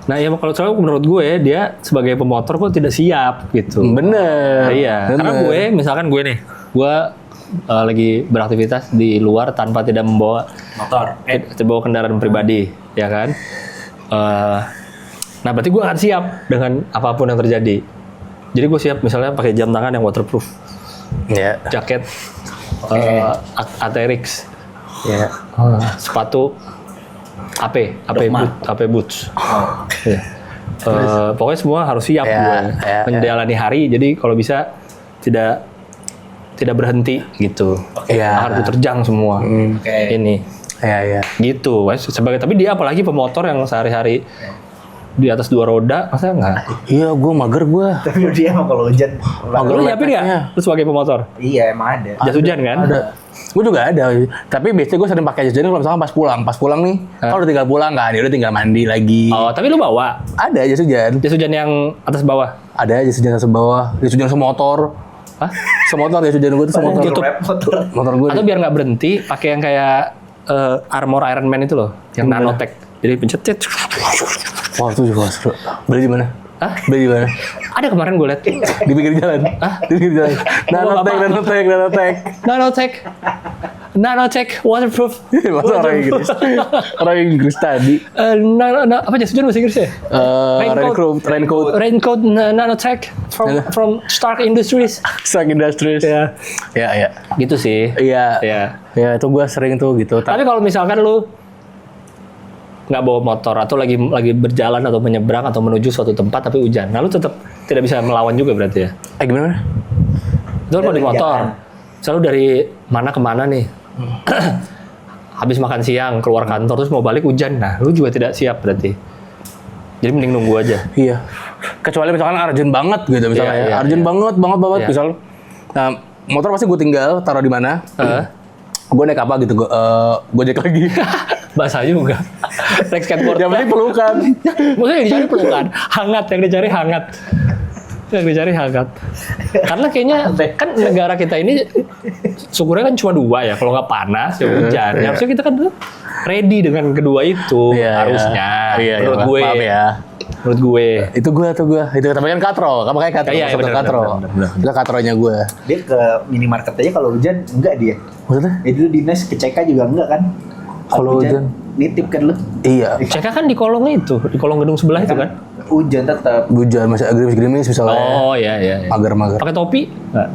nah ya kalau soalnya menurut gue dia sebagai pemotor kok tidak siap gitu. Bener. Iya, karena gue misalkan gue nih, gue lagi beraktivitas di luar tanpa tidak membawa Motor. bawa kendaraan pribadi, ya kan? Nah berarti gue akan siap dengan apapun yang terjadi. Jadi gue siap misalnya pakai jam tangan yang waterproof, Ya. jaket Aterix, Ya. sepatu AP boots. Iya. Pokoknya semua harus siap gue menjalani hari. Jadi kalau bisa tidak berhenti gitu. Harus diterjang semua. Ini. Ya. Gitu. Tapi dia apalagi pemotor yang sehari-hari di atas 2 roda, masa nggak? Iya, gue mager gue. Tapi dia emang kalau hujan. Lu nyiapin nggak? lepeknya. Lu sebagai pemotor? Iya emang ada. Jas hujan kan? Ada. Gue juga ada. Tapi biasanya gue sering pakai jas hujan kalau misalkan pas pulang. Pas pulang nih, kalau udah tinggal pulang kan, dia udah tinggal mandi lagi. Oh, tapi lu bawa Ada jas hujan. jas hujan yang atas bawah? Ada jas hujan atas bawah. Jas hujan semotor. Hah? Semotor jas hujan gue tuh semotor. YouTube. Motor. Motor gue. Atau biar nggak berhenti, pakai yang kayak armor Iron Man itu loh, yang Gimana? nanotech. Jadi pencet, Wah, itu juga seru. Beli di mana? Hah? Beli di mana? Ada kemarin gue liat. Di pinggir jalan. Hah? Di pinggir jalan. Bapak. Nanotech. Nanotech, waterproof. Masa orang Inggris? Orang Inggris tadi. Apa jas hujan bahasa Inggris ya? Raincoat. Raincoat nanotech from Stark Industries. Stark Industries. Ya, Ya. gitu sih. Iya. Ya. Ya, itu gue sering tuh gitu. Tapi kalau misalkan lu nggak bawa motor atau lagi berjalan atau menyeberang atau menuju suatu tempat tapi hujan, nah lu tetap tidak bisa melawan juga berarti ya? Gimana? Itu kalau di motor, selalu dari mana ke mana nih? Habis makan siang keluar kantor terus mau balik hujan, nah lu juga tidak siap berarti. Jadi mending nunggu aja. Iya. Kecuali misalkan urgent banget gitu misalnya. Iya, Urgent iya. banget Iya. misal. Nah, motor pasti gue tinggal taruh di mana? Gue naik apa gitu, Gojek lagi. Bahasa juga. Naik skateboard. Yang penting pelukan. Maksudnya yang dicari pelukan. Hangat, yang dicari hangat. Yang dicari hangat. Karena kayaknya kan negara kita ini syukurnya kan cuma 2 ya. Kalau nggak panas ya hujan. Iya. Harusnya kita kan ready dengan kedua itu. Harusnya. Iya, menurut gue. maaf ya. Menurut gue. Itu tapi kan katro. Kamu kayak katro. Iya, Maksudnya benar, katro. benar. Itu katronya gue. Dia ke minimarket aja kalau hujan enggak dia. Maksudnya? Itu dinas ke CK juga enggak kan? Kalau hujan. Nitip kan lu. Iya. CK kan di kolong itu, di kolong gedung sebelah itu kan. Hujan tetap. Hujan masih gerimis-gerimis misalnya. Oh iya. Mager-mager. Pakai topi? Nggak.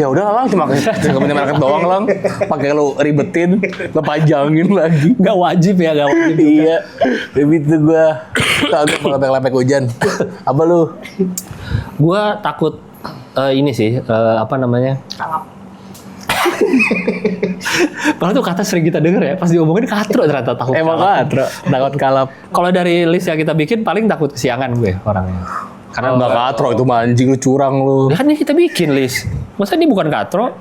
Ya udah lang, cuma ke minimarket doang lang. Pakai lu ribetin, lu panjangin lagi. Nggak wajib ya, nggak wajib. Iya. Lebih itu gua kagak lepek-lepek hujan. Apa lu? Gua takut ini sih, apa namanya? Padahal tuh kata sering kita denger ya, pas diomongin katro ternyata takut Emang kalap. katro, takut kalap. Kalau dari list yang kita bikin paling takut kesiangan gue orangnya. Karena Enggak katro itu mancing lu curang lu. Ya kan ini kita bikin list. Masa ini bukan katro?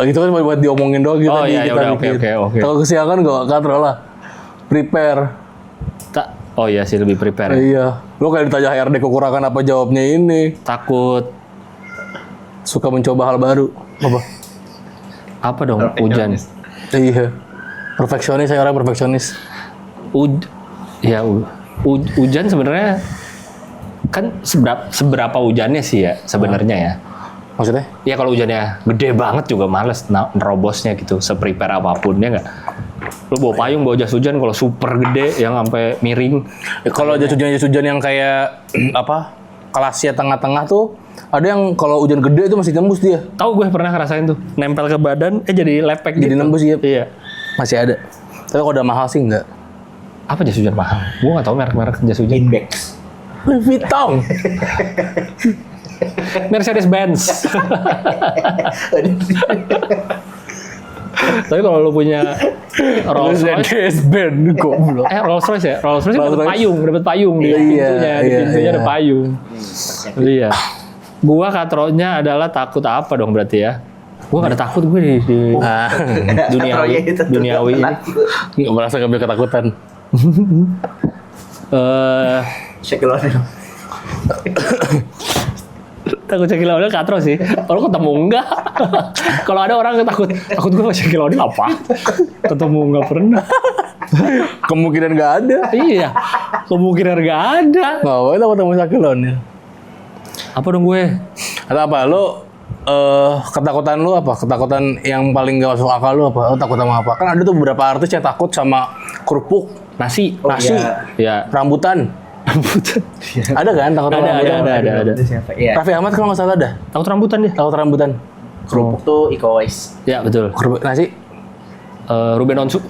Itu kan buat diomongin doang gitu Oh, tadi iya, kita udah, bikin. oke. Kalau kesiangan enggak katro lah. Prepare. Oh iya sih lebih prepare. Iya. Lu kayak ditanya HRD kekurangan apa jawabnya ini. Takut Suka mencoba hal baru. apa dong? Hujan. Iya. Perfeksionis, saya orang perfeksionis. Hujan sebenarnya kan seberapa hujannya sih ya sebenarnya ya. Maksudnya? Ya kalau hujannya gede banget juga males nerobosnya gitu, se-prepare apapun ya nggak. Lu bawa payung, bawa jas hujan kalau super gede yang sampai miring. Kalau jas hujan yang kayak apa? Kelasnya tengah-tengah tuh ada yang kalau hujan gede itu masih tembus dia. Tahu gue pernah ngerasain tuh, nempel ke badan, jadi lepek Jadi gitu. nembus ya. Iya. Masih ada. Tapi kalau udah mahal sih enggak. Apa jas hujan mahal? Gue nggak tahu merek-merek jas hujan. Index. Louis Vuitton. Mercedes-Benz. Tapi kalau lu punya Rolls Royce, Mercedes-Benz goblok. Rolls Royce ya, Rolls Royce Rolls dapat Royce. payung di pintunya, di iya, pintunya iya. ada payung. Iya. Gua katronya adalah takut apa dong berarti ya? Gua gak ada takut gue di duniawi ini. Enggak merasa ngambil ketakutan. Shaquille O'Neal. Takut Shaquille O'Neal katro sih. Kalau ketemu enggak. Kalau ada orang takut gue sama Shaquille O'Neal apa? Ketemu enggak pernah. Kemungkinan nggak ada. Iya. Kemungkinan enggak ada. Nggak boleh takut sama Shaquille O'Neal. Apa dong gue? Atau apa? Lo ketakutan lu apa? Ketakutan yang paling gak masuk akal lu apa? Lo takut sama apa? Kan ada tuh beberapa artis yang takut sama kerupuk, Nasi. nasi, Ya. rambutan. Ada kan takut sama rambutan? Ada. Itu siapa? Iya. Raffi Ahmad kalau nggak salah ada. Takut rambutan dia. Takut rambutan. Kerupuk tuh Iko Uwais. Ya betul. Kerupuk nasi. Ruben Onsu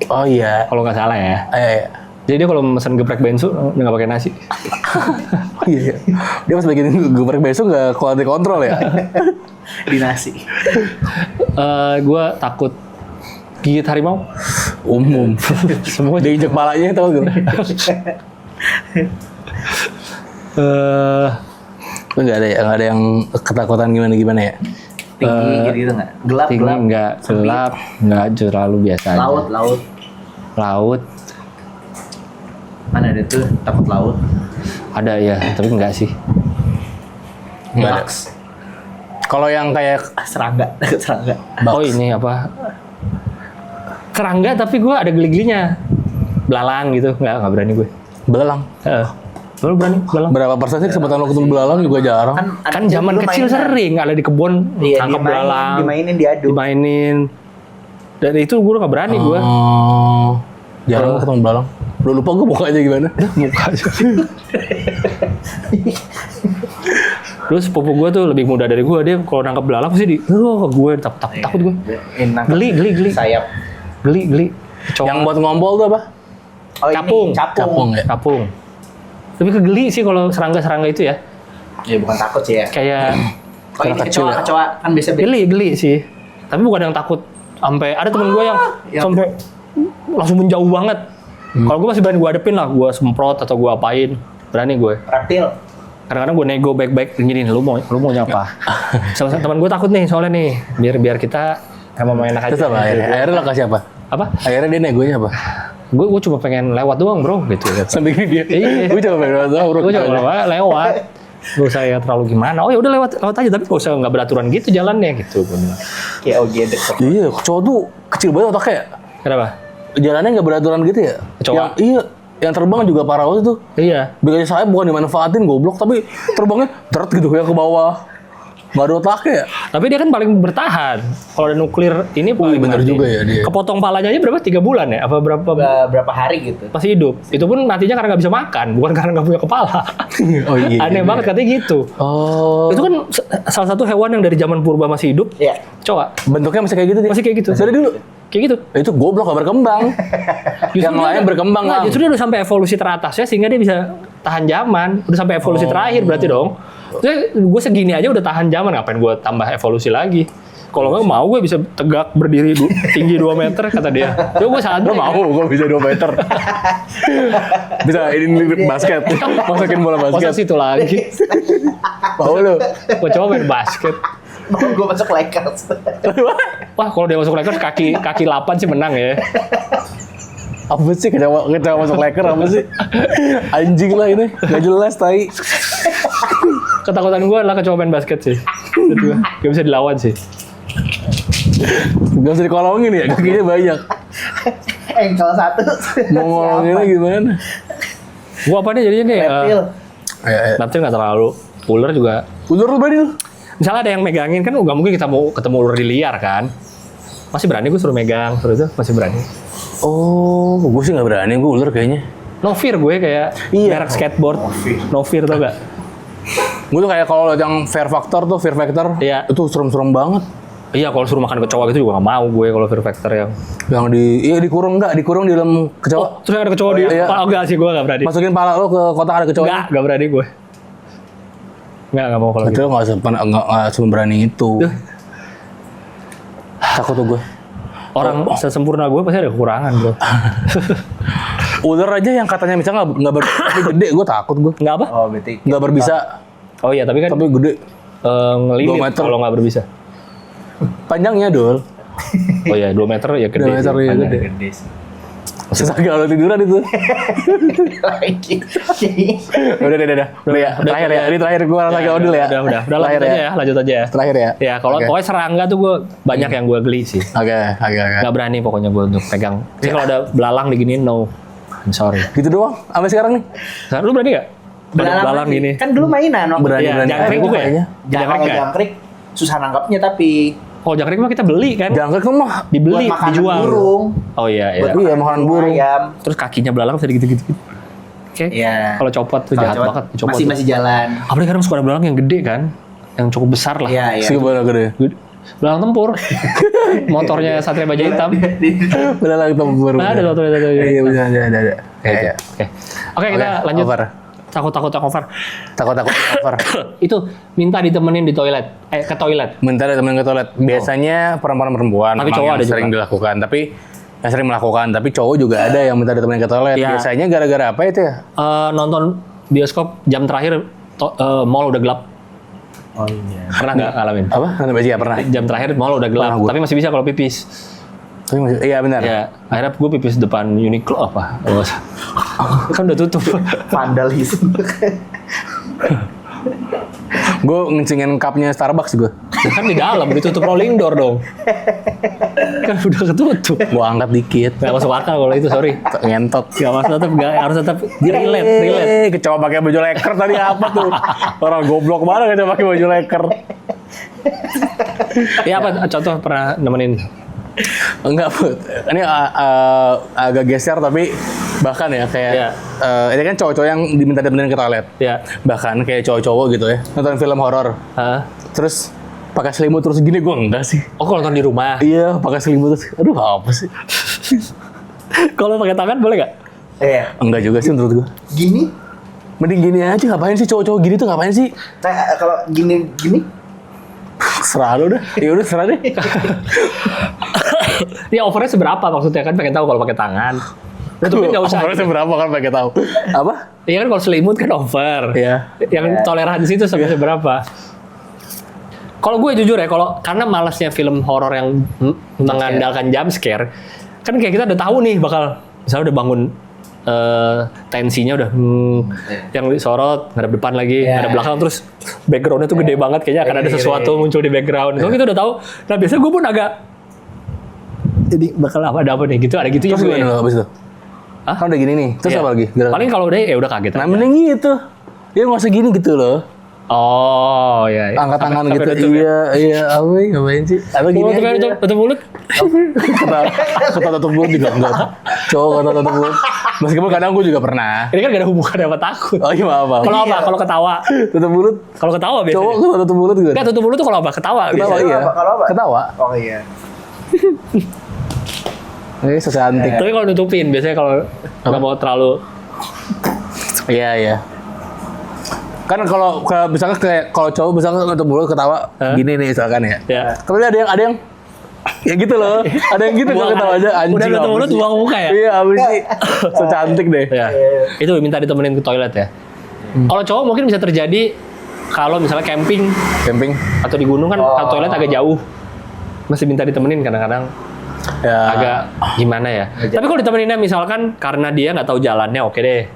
Oh iya. kalau nggak salah ya. Iya. Jadi dia kalau mesen geprek bensu nggak pakai nasi. Iya. Dia pas bikin geprek besok nggak quality control ya? Di nasi. Gue takut gigit harimau. Umum. Semua Dia injek palanya tau gak? Nggak ada yang ketakutan gimana ya? Tinggi gitu nggak? Gelap, tinggi gelap. enggak, gelap, enggak terlalu biasa aja. Laut. Mana ada tuh takut laut? Ada ya, tapi enggak sih. Nggak ada. Kalau yang kayak Serangga, takut serangga. Oh ini apa? Kerangga tapi gue ada geli-gelinya. Belalang gitu, nggak berani gue. belalang. Lu berani belalang? Berapa persen sih kesempatan lo ketemu belalang juga jarang. Kan zaman kecil sering ada di kebun tangkap belalang, dimainin diadu. dimainin. Dari itu gue nggak berani gue. Oh, jarang ketemu belalang. Lu lupa gue mukanya gimana? Muka aja. Terus sepupu gue tuh lebih muda dari gue, dia kalau nangkep belalang pasti gue takut gue. Geli. Sayap. Geli. Yang buat ngompol tuh apa? Oh, Capung. ini capung. Capung ya. Kapung. Tapi kegeli sih kalau serangga-serangga itu ya. Ya bukan takut sih ya. Kayak Oh ini kecil ya? kecoa kan biasa geli sih. Tapi bukan yang takut sampai ada temen gue yang sampai langsung menjauh banget. Kalau gue masih berani gue hadepin lah, gue semprot atau gue apain, berani gue. reptil. Kadang-kadang gue nego baik-baik gini, lu mau nyapa. Sama teman gue takut nih soalnya nih, biar kita emang mau enak aja. Terus apa akhirnya lo kasih apa? Apa? Akhirnya dia negonya apa? Gue cuma pengen lewat doang bro, gitu. Sampai gini dia. Iya. Gue coba pengen lewat. Gue cuma lewat. Gak usah ya terlalu gimana. Oh ya udah lewat aja, tapi gak usah nggak beraturan gitu jalannya gitu. Kayak OGD. Iya, kecoa tuh kecil banget otaknya. Kenapa? Jalannya nggak beraturan gitu ya? Kecoa? Yang terbang juga parah banget tuh. Iya. Biasanya saya bukan dimanfaatin goblok, tapi terbangnya deret gitu ya ke bawah. Nggak ada otaknya ya? Tapi dia kan paling bertahan. Kalau ada nuklir ini paling bener mati. juga ya dia. Kepotong palanya aja berapa? 3 bulan ya? Apa Berapa hari gitu. masih hidup? Itu pun matinya karena nggak bisa makan, bukan karena nggak punya kepala. Oh iya. Aneh banget katanya gitu. Oh. Itu kan salah satu hewan yang dari zaman purba masih hidup. Iya. Coba, Bentuknya masih kayak gitu dia? masih kayak gitu. Dari dulu? Kayak gitu. Itu goblok gak berkembang. Yang dia lain udah- berkembang nggak, lah. justru dia udah sampai evolusi teratasnya sehingga dia bisa tahan zaman. Udah sampai evolusi terakhir berarti dong. Gue segini aja udah tahan zaman, ngapain gue tambah evolusi lagi? Kalau nggak mau gue bisa tegak berdiri tinggi 2 meter kata dia. Ya gue santai. Gue mau, gue bisa 2 meter. Bisa ini basket. Masukin bola Masa basket. situ lagi. Mau lu? Gue coba main basket. Mau gue masuk Lakers. Wah kalau dia masuk Lakers kaki 8 sih menang ya. Apa sih kecoa masuk Lakers apa sih? Anjing lah ini. Gak jelas tai. Ketakutan gue adalah kecoa main basket sih. Itu gak bisa dilawan sih. Gak usah dikolongin ya, kakinya banyak. Salah satu. Mau ngolonginnya gimana? Gue apa nih jadinya nih? Reptil. Reptil nggak terlalu. Ular juga. Ular lu berani lu? Misalnya ada yang megangin kan nggak mungkin kita mau ketemu ular di liar kan. Masih berani gue suruh megang, terus itu masih berani. Oh, gue sih gak berani, gue ular kayaknya. No fear gue kayak merek skateboard. No fear tau gak? Gue tuh kayak kalau liat yang Fear Factor tuh, Fear Factor, Iya. itu serem-serem banget. Iya kalau suruh makan kecoa gitu juga nggak mau gue kalau fear factor yang. Yang dikurung dikurung di dalam kecoa. Terus ada kecoa di. iya. Oh enggak sih gue nggak berani. Masukin pala lo ke kotak ada kecoa. Nggak berani gue. Nggak mau kalau Itu gitu. nggak seberani itu. Takut tuh gue. Orang sesempurna gue pasti ada kekurangan bro. Ular aja yang katanya misalnya nggak tapi gede, gue takut gue. Nggak apa? Oh berarti. Nggak berbisa, Oh iya tapi kan tapi gede. 2 ngelimit meter. kalau nggak berbisa. Panjangnya dol. Oh iya 2 meter ya gede. 2 meter sih, ya panjang. gede. Susah kalau tiduran itu. Lagi. Udah ya. Terakhir ya. Ini terakhir gue lagi odol ya. Udah Terakhir lanjut aja ya, lanjut aja ya. Terakhir ya. Ya kalau Oke. pokoknya serangga tuh gue banyak yang gue geli sih. Oke. Nggak berani pokoknya gue untuk pegang. Jadi kalau ada belalang diginiin no. I'm sorry. Gitu doang. Sampai sekarang nih. Sekarang lu berani nggak? Belalang lagi. gini. Kan dulu mainan waktu Berani, Iya, berani. jangkrik Gue juga ya? kayaknya. Jangkrik nggak? jangkrik susah nangkapnya tapi Kalau jangkrik mah kita beli kan? Jangkrik tuh mah Dibeli, buat makanan dijual. burung. Oh iya, iya. Buat Iya, makanan burung. ayam. Terus kakinya belalang bisa gitu-gitu. Oke. Iya. Kalau copot tuh Kalau jahat cowok banget. Copot masih jalan. Apalagi kadang suka ada belalang yang gede kan? Yang cukup besar lah. Iya, iya. segitu gede. Gede. Belalang tempur. Motornya Satria Baja Hitam. Bener lagi tempur. Ada motornya Satria Baja Iya, Hitam. bisa ada. Iya. Oke, kita lanjut. Over. Takut over. Takut over. Itu minta ditemenin di toilet. Ke toilet. Bentar ada temen ke toilet. Biasanya perempuan Tapi memang cowok yang ada sering juga. dilakukan. Tapi yang sering melakukan. Tapi cowok juga ada yang minta ditemenin ke toilet. Iya. Biasanya gara-gara apa itu ya? Nonton bioskop jam terakhir mall udah gelap. Oh iya. Pernah nggak ngalamin? Apa? Nanti baca ya pernah. Jam terakhir mall udah gelap, Pernah gua. tapi masih bisa kalau pipis. Tapi iya benar. Ya, akhirnya gue pipis depan Uniqlo apa? Kan udah tutup. Vandalisme. Gue ngencingin cupnya Starbucks gue. Kan di dalam ditutup rolling door dong. Kan udah ketutup. Gue angkat dikit. Gak masuk akal kalau itu, sorry. Ngentot. Gak masuk, harus tetap relate. Kecoa pakai baju leker tadi apa tuh? Orang goblok banget kecoa pakai baju leker. Ya apa contoh pernah nemenin? Enggak, Put. Ini agak geser tapi bahkan ya kayak Iya. ini kan cowok-cowok yang diminta temenin ke toilet. Ya. Bahkan kayak cowok-cowok gitu ya. Nonton film horor. Hah? Terus pakai selimut terus gini gue enggak sih. Oh, kalau nonton di rumah. Iya, pakai selimut terus. Aduh, apa sih? Kalau pakai tangan boleh nggak? Iya. Enggak juga sih menurut gue. Gini. Mending gini aja, ngapain sih cowok-cowok gini tuh ngapain sih? Nah, kalau gini. Serah lu dah. Ya udah serah deh. Ya overnya seberapa maksudnya, kan pengen tahu kalau pakai tangan. Nutupin nggak usah. Overnya berapa kan pakai tahu. Apa? Iya kan kalau selimut kan over. Iya. Yang toleransi itu sampai seberapa? Kalau gue jujur ya, karena malasnya film horor yang mengandalkan jump scare, kan kayak kita udah tahu nih bakal misalnya udah bangun tensinya udah yang disorot ngadep depan lagi, ngadep belakang, terus backgroundnya tuh gede banget, kayaknya akan ada sesuatu muncul di background. Itu kita udah tahu. Nah biasanya gue pun agak jadi bakal ada apa nih gitu, ada gitu ya. Terus gimana lo abis itu? Hah? Kan udah gini nih. Terus Iya. apa lagi? Gerak. Paling kalau udah ya udah kaget. Nah aja. mending gitu. Ya nggak usah gini gitu loh. Oh iya. Angkat tangan Sampai gitu. nutup ya. Iya, iya. Apa ngapain sih? Apa gini Tutup aja. tutup mulut. Kata tutup mulut juga enggak. Cowok kata tutup mulut. Meskipun kadang gue juga pernah. Ini kan gak ada hubungannya sama takut. Oh iya maaf. Kalau apa? Kalau ketawa. Tutup mulut. Kalau ketawa biasanya. Cowok kata tutup mulut gitu. Enggak, tutup mulut tuh kalau apa? Ketawa Ketawa biasanya. iya. Kalau apa? Ketawa. Oh iya. So cantik. Tapi kalau nutupin biasanya kalau nggak mau terlalu. Iya iya. Kan kalau misalkan kayak kalau cowok misalkan tutup mulut ketawa gini nih misalkan ya. Ya. Tapi ada yang ya gitu loh. Ada yang gitu Buang kalau ketawa aja anjing. Udah nutup apa mulut sih? buang muka ya. Iya, abis sih. So cantik deh. Ya. Itu minta ditemenin ke toilet ya. Kalau cowok mungkin bisa terjadi kalau misalnya camping Camping. atau di gunung kan toilet agak jauh. Masih minta ditemenin kadang-kadang. Ya. Agak gimana ya. Tapi kalau ditemeninnya misalkan karena dia nggak tahu jalannya, oke deh.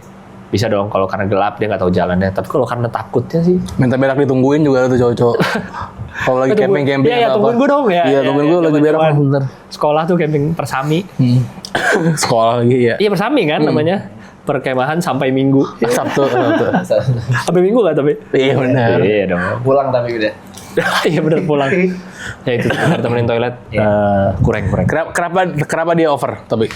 Bisa dong kalau karena gelap dia nggak tahu jalannya. Tapi kalau karena takutnya sih. Minta berak ditungguin juga tuh cowok-cowok. Kalau lagi camping-camping Iya, ya, atau tungguin apa. gue dong ya. Iya, tungguin gue lagi berak zaman-zaman bentar. Sekolah tuh camping Persami. Sekolah lagi ya. Iya Persami kan namanya. Perkemahan sampai Minggu. Sabtu. Sampai Minggu nggak tapi? Iya benar. Iya dong. Pulang tapi udah. Iya bener pulang. Ya itu temenin toilet kurang. Kenapa dia over tapi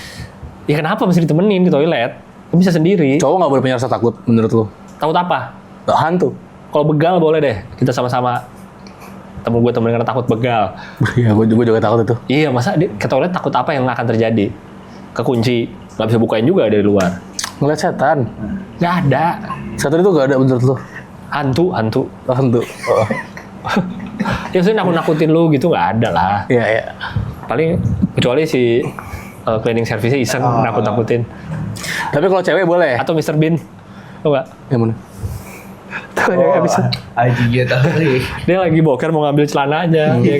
Ya kenapa mesti ditemenin ke toilet? Bisa sendiri. cowok nggak boleh punya rasa takut menurut lu? Takut apa? Hantu. Kalau begal boleh deh. Kita sama-sama. Temen gue temenin karena takut begal. Iya, gue juga takut itu. Iya masa ke toilet takut apa yang akan terjadi? Kekunci. Nggak bisa bukain juga dari luar. Ngeliat setan. Nggak ada. Setan itu nggak ada menurut lu? Hantu. Oh, hantu. Oh. Ya maksudnya nakut-nakutin lu gitu nggak ada lah. Iya iya. Paling kecuali si cleaning service-nya iseng nakut-nakutin. Tapi kalau cewek boleh. Atau Mr. Bean. Tau nggak? Yang mana? Tuh yang episode. Aji dia tahu nih. Dia lagi boker mau ngambil celananya. Dia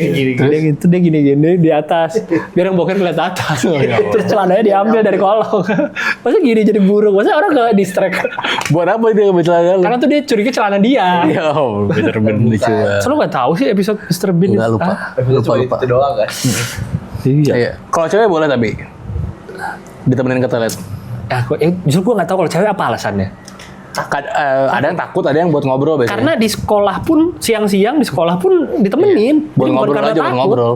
gini-gini di atas. Biar yang boker ngeliat atas. Terus celananya diambil dari kolong. Masa gini jadi burung? Masa orang ke distract? Buat apa dia ngambil celana lu? Karena tuh dia curiga celana dia. Ya, Mr. Bean lucu banget. Selalu nggak tahu sih episode Mr. Bean. Enggak lupa. Lupa. Itu doang kan. Iya. Iya. Kalau cewek boleh tapi ditemenin ke toilet. Justru gue nggak tahu kalau cewek apa alasannya. Ada yang takut, ada yang buat ngobrol biasanya. Karena di sekolah pun siang-siang di sekolah pun ditemenin. Buat Jadi bukan ngobrol karena aja, buat takut. ngobrol.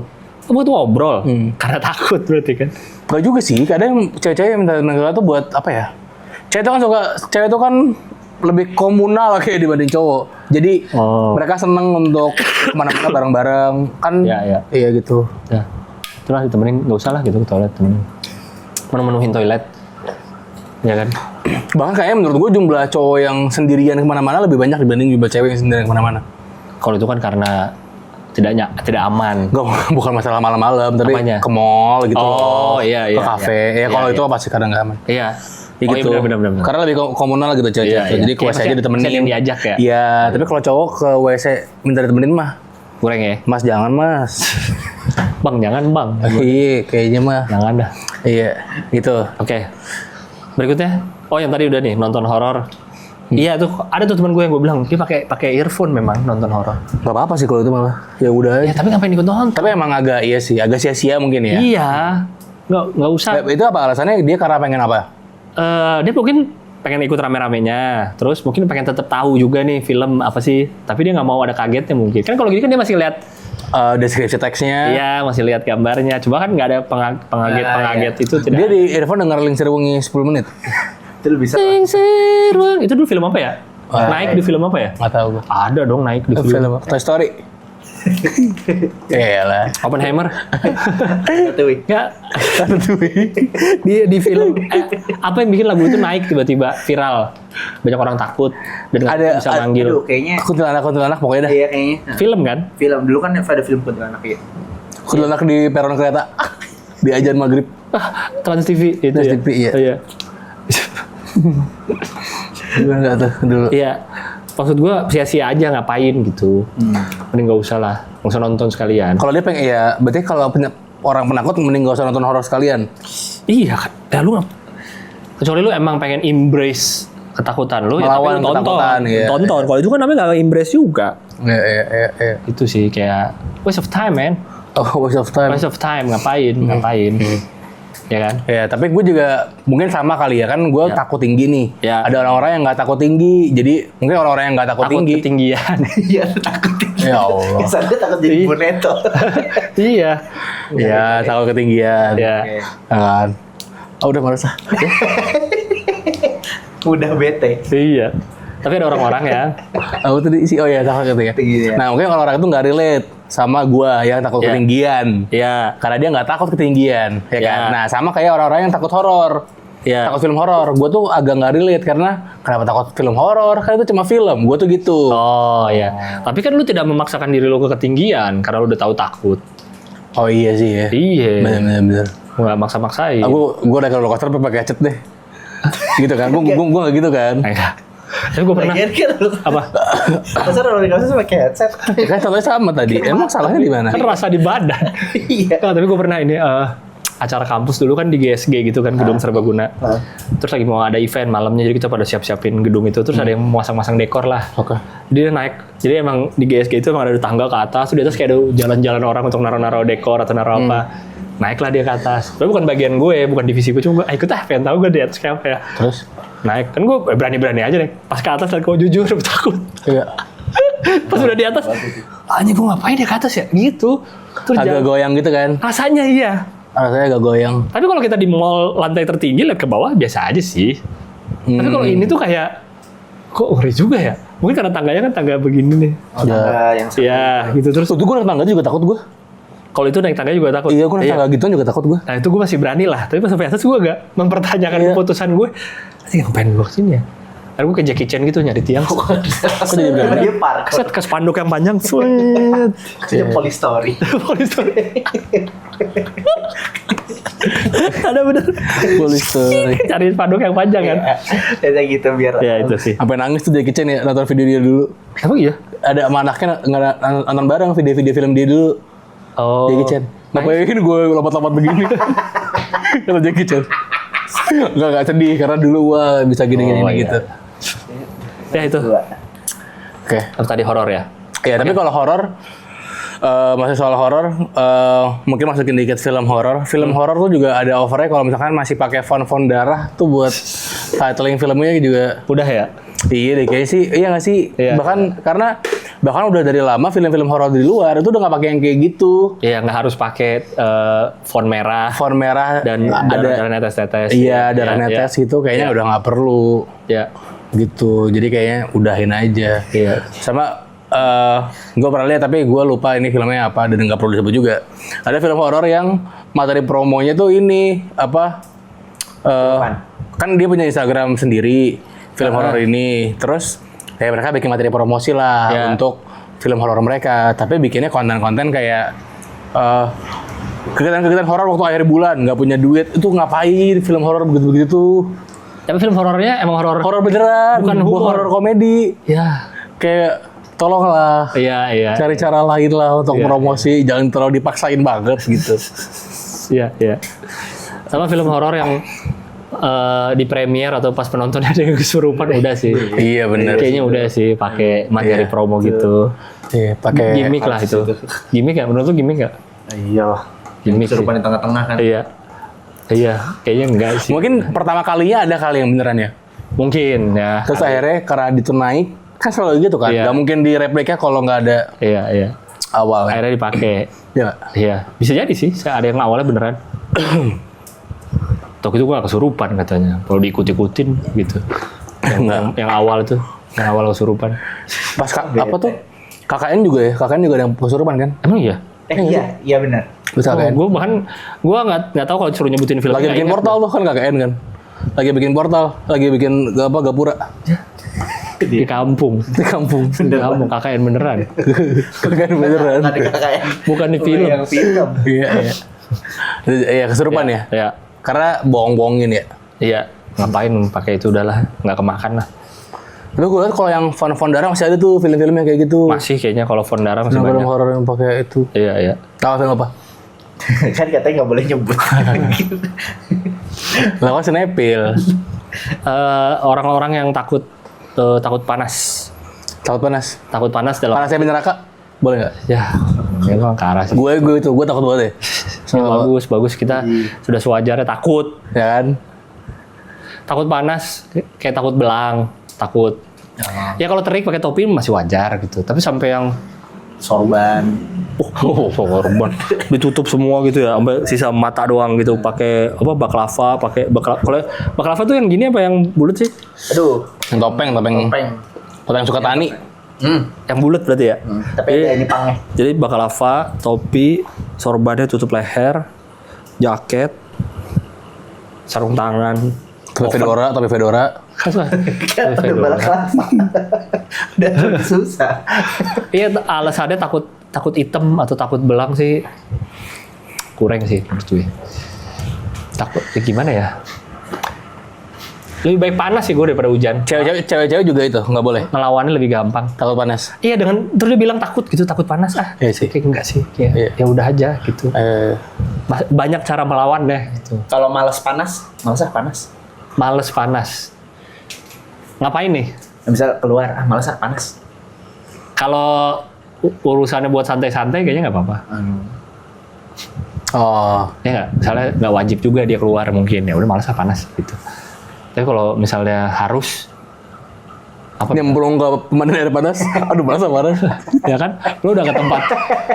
Buat ngobrol. Karena takut berarti kan. Gak juga sih, kadang cewek-cewek yang minta negara tuh buat apa ya? Cewek itu kan lebih komunal kayak dibanding cowok. Jadi mereka seneng untuk kemana-mana bareng-bareng kan? Iya gitu. Ya. Itulah ditemenin, nggak usah lah gitu ke toilet temenin. Menuhin toilet. Ya kan? Bahkan kayaknya menurut gue jumlah cowok yang sendirian kemana-mana lebih banyak dibanding jumlah cewek yang sendirian kemana-mana. Kalau itu kan karena tidak aman. Bukan masalah malam-malam, tapi Apanya? ke mall gitu. Oh, iya. Ke kafe. Ya kalau itu pasti kadang nggak aman. Iya. Ya Oh, iya, gitu. benar. Karena lebih komunal gitu cewek. Iya, iya. Jadi ke Kayak WC aja maksudnya ditemenin. yang diajak ya? Iya, tapi kalau cowok ke WC minta ditemenin mah, Kurang ya? Mas jangan Mas. Bang, jangan bang. Iya, kayaknya mah. Jangan dah. Iya, gitu. Oke. Berikutnya, oh yang tadi udah nih nonton horor. Iya tuh ada tuh teman gue yang gue bilang dia pakai earphone memang nonton horor. Gak apa-apa sih kalau itu malah. Ya udah. Ya tapi ngapain ikut nonton? Tapi emang agak iya sih, agak sia-sia mungkin ya. Iya, nggak usah. Itu apa alasannya? Dia karena pengen apa? Dia mungkin pengen ikut rame-ramenya, terus mungkin pengen tetap tahu juga nih film apa sih. Tapi dia nggak mau ada kagetnya mungkin. Kan kalau gini kan dia masih lihat. Deskripsi teksnya. Iya, masih lihat gambarnya. Cuma kan nggak ada pengaget itu tidak. Dia di earphone denger Ling Sirwengi 10 menit. Itu lu bisa. Sing Sirwang. Itu dulu film apa ya? Naik di film apa ya? Nggak tahu gue. Ada dong naik di film. Film Toy Story. Iyalah. Oppenheimer. Tuh. Enggak. di film apa yang bikin lagu itu naik tiba-tiba viral. Banyak orang takut dan nggak bisa manggil. Aduh, kayaknya Kuntilanak pokoknya dah. iya kayaknya. Film kan? Film dulu kan ada film kuntilanak ya. Kuntilanak di peron kereta. Di ajan maghrib. Trans TV itu Trans ya. TV, iya. Oh, iya. Gue nggak tahu dulu. Iya. Maksud gue sia-sia aja ngapain gitu. Mending nggak usah lah. Nggak usah nonton sekalian. Kalau dia pengen ya, berarti kalau orang penakut mending gak usah nonton horor sekalian. Iya kan. Ya lu kecuali lu emang pengen embrace ketakutan lu Melawan ya, tapi lu ketakutan, iya. tonton. Kalau itu kan namanya nggak embrace juga. Iya. Itu sih kayak waste of time, man. Oh, waste of time. Waste of time, ngapain? Ya kan? Ya, tapi gue juga mungkin sama kali ya kan, gue takut tinggi nih. Ya. Ada orang-orang yang nggak takut tinggi, jadi mungkin orang-orang yang nggak takut tinggi. Ketinggian. Iya, takut. Ya Allah. Kesannya takut jadi Iya. boneto. Iya. Ya, takut ketinggian. Ya. Kan. Oh, udah males ah. Udah bete. Iya. Tapi ada orang-orang ya. Aku tadi isi, oh ya takut gitu ya. Ketinggian. Nah, mungkin orang-orang itu nggak relate sama gue yang takut Ya. ketinggian. Iya. Karena dia nggak takut ketinggian, ya Ya. kan? Nah, sama kayak orang-orang yang takut horor. Iya. Takut film horor. Gue tuh agak nggak relate karena kenapa takut film horor? Karena itu cuma film. Gue tuh gitu. Oh iya. Tapi kan lu tidak memaksakan diri lu ke ketinggian karena lu udah tahu takut. Oh iya sih ya. Iya. Bener. Nggak maksa-maksain. Aku naik roller coaster pakai headset deh. Gitu kan? Gue nggak gitu kan? Enggak. Tapi gue pernah. Lagian kan lu Apa? masa roller coaster pakai headset. Ya kan contohnya sama tadi. Emang salahnya di mana? Kan rasa di badan. Iya. Nah, tapi gue pernah ini acara kampus dulu kan di GSG gitu kan, gedung serbaguna. Terus lagi mau ada event malamnya, jadi kita pada siap-siapin gedung itu. Terus ada yang masang-masang dekor lah. Oke. Dia naik, jadi emang di GSG itu emang ada tangga ke atas. Di atas kayak ada jalan-jalan orang untuk naruh-naruh dekor atau naruh apa. Naiklah dia ke atas. Tapi bukan bagian gue, bukan divisi gue. Cuma gue ikut pengen tahu gue di atas kayak apa ya. Terus? Naik, kan gue berani-berani aja nih. Pas ke atas, gue jujur takut. Iya. Pas udah di atas, anjing gue ngapain ya ke atas ya? Gitu. Terus Agak goyang gitu kan? rasanya iya. Rasanya agak goyang. Tapi kalau kita di mall lantai tertinggi, lihat ke bawah biasa aja sih. Tapi kalau ini tuh kayak, kok ngeri juga ya? Mungkin karena tangganya kan tangga begini nih. Tangga yang Iya, gitu terus. Tuh gue naik tangga juga takut gue. Kalau itu naik tangga juga takut. Iya, gue naik tangga gituan juga takut gue. Nah itu gue masih berani lah. Tapi pas sampai atas gue agak mempertanyakan keputusan gue. Sih ngapain gue kesini ya? Karena gue ke Jackie Chan gitu nyari tiang. Aku jadi bilang, dia parkour. Set ke spanduk yang panjang. Sweet. Dia Polystory. Ada bener. Polystory. Cari spanduk yang panjang kan. Kayak gitu biar. Ya itu sih. Sampai nangis tuh Jackie Chan ya, nonton video dia dulu. Emang iya? Ada sama anaknya nonton bareng video-video film dia dulu. Oh. Jackie Chan. Ngapain gue lompat-lompat begini? Kata Jackie Chan. Enggak sedih karena dulu wah bisa gini-gini Oh, iya. gitu. Ya itu. Oke. Tadi horor ya. Ya, tapi kalau horor masih soal horor, mungkin masukin dikit film horor. Film horor tuh juga ada overnya kalau misalkan masih pakai font darah tuh buat titling filmnya juga. Udah ya? Iya deh, kayaknya sih. Iya nggak sih? Iya. Bahkan udah dari lama film-film horor di luar itu udah nggak pakai yang kayak gitu. Iya, nggak harus pakai font merah Font merah dan darah netes-netes. Iya, darah netes gitu kayaknya udah nggak perlu. Ya. Gitu. Jadi kayaknya udahin aja. Iya. Sama gue pernah lihat tapi gue lupa ini filmnya apa dan nggak perlu disebut juga. Ada film horor yang materi promonya tuh ini apa? Kan dia punya Instagram sendiri film horor ini. Terus kayak mereka bikin materi promosi lah Ya. untuk film horor mereka. Tapi bikinnya konten-konten kayak kegiatan-kegiatan horor waktu akhir bulan nggak punya duit itu ngapain film horor begitu-begitu. Tapi film horornya emang horor. Horor beneran, Bukan humor. horor komedi. Ya. Kayak tolonglah Iya. cari cara lain lah untuk Iya, promosi, jangan terlalu dipaksain banget gitu. Iya. Sama film horor yang di premier atau pas penontonnya ada yang kesurupan udah sih. Iya bener. Kayaknya udah sih pakai materi Iya. promo gitu. Iya, pakai Gimik lah itu. Gimik ya? Menurut lu gimik nggak? Iyalah. Gimik sih. Kesurupan di tengah-tengah kan. Iya, kayaknya enggak sih. Mungkin pertama kalinya ada kali yang beneran ya. Mungkin ya. Terus akhirnya karena itu naik, kan selalu gitu kan. Iya. Gak mungkin di repliknya kalau nggak ada Iya. awal. Akhirnya dipakai. Ya. Iya, bisa jadi sih. Ada yang awalnya beneran. Tok itu gua gak kesurupan katanya. Kalau diikut-ikutin gitu. Yang awal itu, yang awal kesurupan. Pas apa tuh? KKN juga ya. KKN juga ada yang kesurupan kan? Emang iya? Iya benar. Bisa KKN. Gue bahkan nggak tahu kalau suruh nyebutin film. Lagi bikin portal tuh kan KKN kan. Lagi bikin portal, lagi bikin gapura di kampung. di kampung. Di kampung KKN beneran. KKN beneran. Ada KKN. Bukan di film. Yang film. Iya. Iya kesurupan ya. Iya. Karena bohong-bohongin ya. Iya. Ngapain pakai itu udahlah, nggak kemakan lah. Lu gue liat kalau yang Fondara masih ada tuh film-filmnya kayak gitu. Masih kayaknya kalau Fondara masih Film banyak. horor yang pakai itu. Iya. Tahu film apa? Kan katanya nggak boleh nyebut. Lawan Senepil. Orang-orang yang takut panas. Takut panas. Takut panas dalam. Panasnya di neraka. Boleh nggak? Ya, memang ke arah sih. Gue takut banget ya. Ya, bagus kita sudah sewajarnya takut. Ya kan? Takut panas kayak takut belang, takut. Ya kalau terik pakai topi masih wajar gitu. Tapi sampai yang Sorban. korban ditutup semua gitu ya, sampai sisa mata doang gitu, pakai apa baklava, kalau baklava tuh yang gini apa yang bulat sih? Aduh. Yang topeng. Topeng suka tani. Yang bulat berarti ya? Tapi ada ini pangnya. Jadi baklava, topi, sorbannya tutup leher, jaket, sarung tangan, Topi fedora. Udah balak lama. Udah susah. Iya, alasannya takut hitam atau takut belang sih kurang sih menurut gue. Takut ya gimana ya? Lebih baik panas sih gue daripada hujan. Cewek-cewek juga itu nggak boleh. Ngelawannya lebih gampang. Takut panas. Iya, dengan terus dia bilang takut gitu, takut panas Iya sih. Kayak enggak sih, kayak Iya. ya udah aja gitu. Banyak cara melawan deh gitu. Kalau males panas, panas. Males panas. Ngapain nih? Bisa keluar, males panas. Kalau urusannya buat santai-santai kayaknya nggak apa-apa. Oh. Ya nggak, misalnya nggak wajib juga dia keluar mungkin, ya udah males panas gitu. Tapi kalau misalnya harus Nyemplung ke pemandian air panas. Aduh, panas. ya kan, lu udah ke tempat,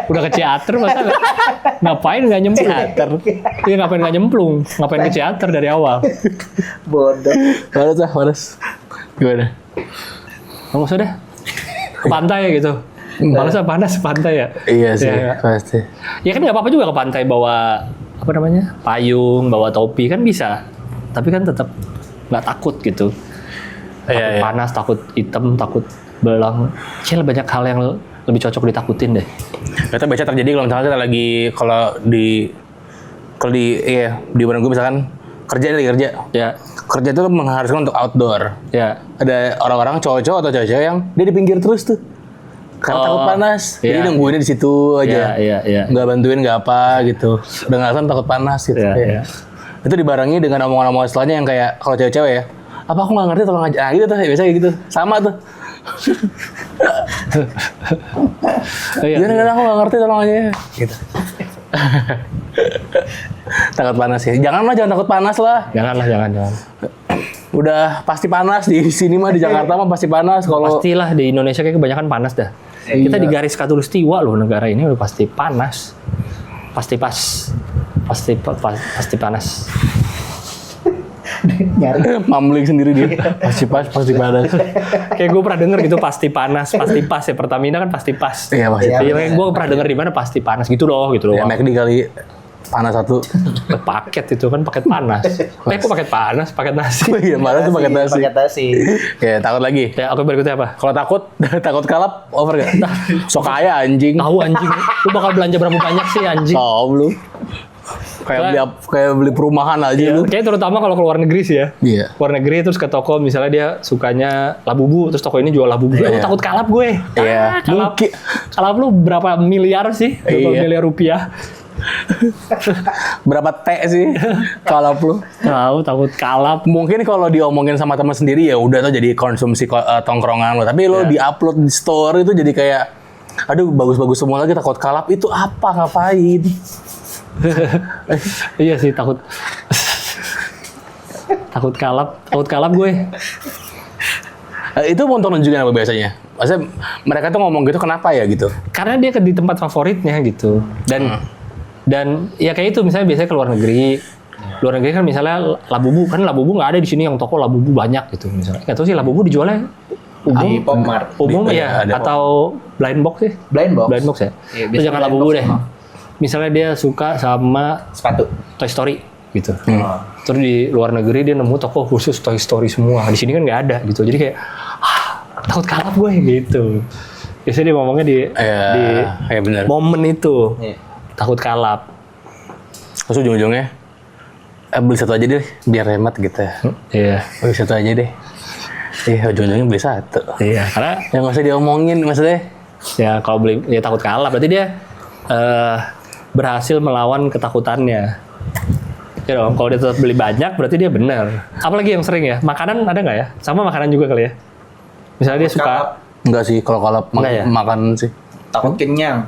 udah ke teater, masa ngapain nggak nyemplung? Iya, ngapain nggak nyemplung? Ngapain ke teater dari awal? Bodoh. Panas. Gimana? Nggak usah deh, ke pantai gitu. Males panas pantai ya? Iya sih, Ya, pasti. ya kan nggak apa-apa juga ke pantai bawa apa namanya, payung, bawa topi kan bisa. Tapi kan tetap nggak takut gitu. Takut panas, takut hitam, takut belang. Kayaknya banyak hal yang lebih cocok ditakutin deh. Kita biasa terjadi kalau misalnya kita lagi di mana gue misalkan kerja. Ya, Kerja itu mengharuskan untuk outdoor. ya. Ada orang-orang cowok-cowok atau cewek-cewek yang dia di pinggir terus tuh. Karena takut panas. Jadi iya. nungguinnya di situ aja. Iya. Nggak bantuin nggak apa gitu. Dengan alasan takut panas gitu. Iya. Itu dibarengi dengan omongan-omongan setelahnya yang kayak kalau cewek-cewek ya. Apa aku nggak ngerti tolong aja. Nah gitu tuh biasanya gitu. Sama tuh. Iya. Jangan aku nggak ngerti tolong aja. Gitu. Takut panas ya. Jangan takut panas lah. Jangan. Udah pasti panas di sini mah di Jakarta mah pasti panas kalau Pastilah di Indonesia kayak kebanyakan panas dah. Kita di garis khatulistiwa loh, negara ini udah pasti panas. Pasti panas. Nyari. Mamling sendiri dia. Pasti panas. Kayak gue pernah denger gitu, pasti panas, pasti pas ya. Pertamina kan pasti pas. Iya pasti. Iya, kayak gue pernah denger di mana pasti panas gitu loh. Ya McD kali panas satu. Paket itu kan paket panas. Kok paket panas, paket nasi. Iya panas tuh pakai nasi. Pakai nasi. Ya takut lagi. Ya, oke, berikutnya apa? Kalau takut kalap over gak? Sok kaya anjing. Tahu anjing. Lu bakal belanja berapa banyak sih anjing? Tahu lu. Kayak beli perumahan aja Iya, lu. kayaknya terutama kalau ke luar negeri sih ya. Iya. Luar negeri terus ke toko misalnya dia sukanya labubu, terus toko ini jual labubu. Iya. Takut kalap gue. Iya. Kalap lu berapa miliar sih? Berapa Iya. miliar rupiah? Berapa teh sih kalau lu? Takut kalap. Mungkin kalau diomongin sama teman sendiri ya udah tuh jadi konsumsi tongkrongan lo. Tapi lo di-upload di store itu jadi kayak aduh bagus-bagus semua lagi takut kalap itu apa ngapain? Iya sih takut. takut kalap gue. Itu untuk nunjukin apa biasanya? Maksudnya mereka tuh ngomong gitu kenapa ya gitu? Karena dia di tempat favoritnya gitu. Dan ya kayak itu misalnya biasanya ke luar negeri. Luar negeri kan misalnya labubu nggak ada di sini yang toko labubu banyak gitu misalnya. Nggak tahu sih labubu dijualnya Di Popmart. umum Di- ya ada atau blind box sih. Blind box. Blind box ya. Iya, Itu biasanya jangan blind labubu box deh. emang. Misalnya dia suka sama Sepatu. Toy Story gitu. Oh. Terus di luar negeri dia nemu toko khusus Toy Story semua. Di sini kan nggak ada gitu. Jadi kayak takut kalap gue gitu. Biasanya dia ngomongnya di Ya benar. momen itu. Iya. Takut kalap. Terus ujung-ujungnya beli satu aja deh biar hemat gitu ya. Iya. Beli satu aja deh. Iya ujung-ujungnya beli satu. Iya. Karena Yang nggak usah diomongin maksudnya. ya kalau beli ya takut kalah berarti dia berhasil melawan ketakutannya. Ya dong, kalau dia tetap beli banyak berarti dia benar. Apalagi yang sering ya, makanan ada nggak ya? Sama makanan juga kali ya. Misalnya dia suka, Enggak sih kalau kalap Enggak ya? makan sih. Takut kenyang.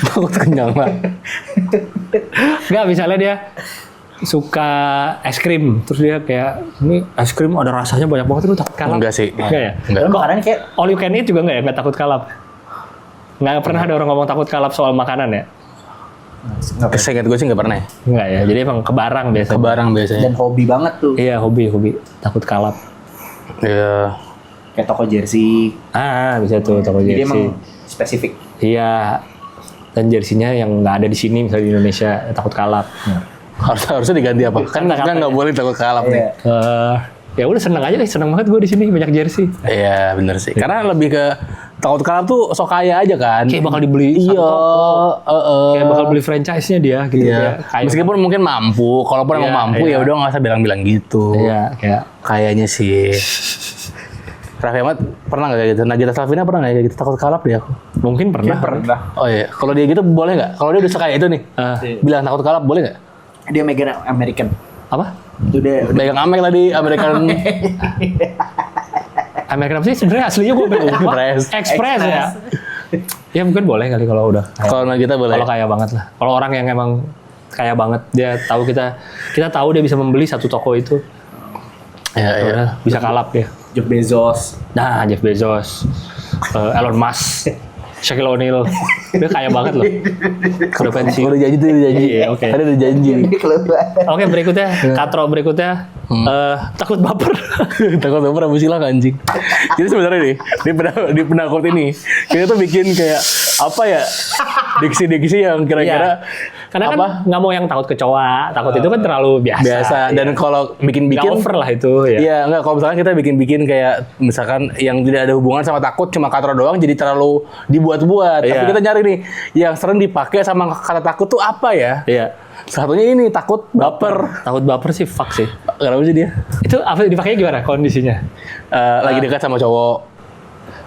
Takut kenyang lah. nggak misalnya dia suka es krim, terus dia kayak ini es krim ada rasanya banyak banget, itu takut kalap. Enggak sih. Enggak ya? Enggak. Karena makanannya kayak All you can eat juga nggak ya? Nggak takut kalap? Nggak pernah ada orang ngomong takut kalap soal makanan ya? Seingat gue sih nggak pernah ya. Nggak ya, jadi emang kebarang biasanya. Kebarang biasanya. dan hobi banget tuh. Iya, hobi. Takut kalap. Iya. Kayak toko jersey. Bisa tuh toko Jadi jersey. emang spesifik. Iya. Dan jersinya yang nggak ada di sini misalnya di Indonesia takut kalap. Harusnya diganti apa? Kan nggak boleh takut kalap nih. Iya. Ya udah seneng aja deh, seneng banget gue di sini banyak jersey. Iya bener sih. Karena lebih ke takut kalap tuh sok kaya aja kan. Kayak bakal dibeli satu Iya. toko. Kayak bakal beli franchise-nya dia gitu Iya. ya. Kayak Meskipun mungkin mampu, kalaupun Iya, emang mampu iya. ya udah nggak usah bilang-bilang gitu. Iya, kayak Kayaknya sih. Raffi Ahmad pernah nggak kayak gitu? Nagita Slavina pernah nggak kayak gitu? Takut kalap dia aku. mungkin pernah. Oh iya. Kalau dia gitu boleh nggak? Kalau dia udah sekaya itu nih, bilang takut kalap boleh nggak? Dia megang American. Apa? Itu dia udah Pegang Amek tadi American American apa sih? Sebenarnya aslinya gue lupa. Express ya. Ya mungkin boleh kali kalau udah. kalau Nagita boleh. Kalau kaya banget lah. Kalau orang yang emang kaya banget, dia tahu kita tahu dia bisa membeli satu toko itu, Iya, iya. udah, bisa kalap ya. Jeff Bezos. Nah, Jeff Bezos, Elon Musk, Shaquille O'Neal, dia kaya banget loh. Udah pensiun. Udah janji tuh, udah janji. Iya, oke. Tadi udah janji. Oke, berikutnya, katro berikutnya, takut baper. Takut baper apa silang anjing. Jadi sebenarnya nih di penakut ini kita tuh bikin kayak apa ya diksi-diksi yang kira-kira Iya. Karena apa kan nggak mau yang takut kecoa, takut itu kan terlalu biasa. biasa. Dan kalau Nggak bikin-bikin over lah itu ya. Iya, enggak kalau misalkan kita bikin-bikin kayak misalkan yang tidak ada hubungan sama takut cuma katro doang jadi terlalu dibuat-buat. Tapi Iya. kita nyari nih yang sering dipakai sama kata takut tuh apa ya? Iya. Satunya ini takut baper. Takut baper sih fuck sih. Kenapa sih dia? Itu apa dipakainya gimana kondisinya? Lagi dekat sama cowok.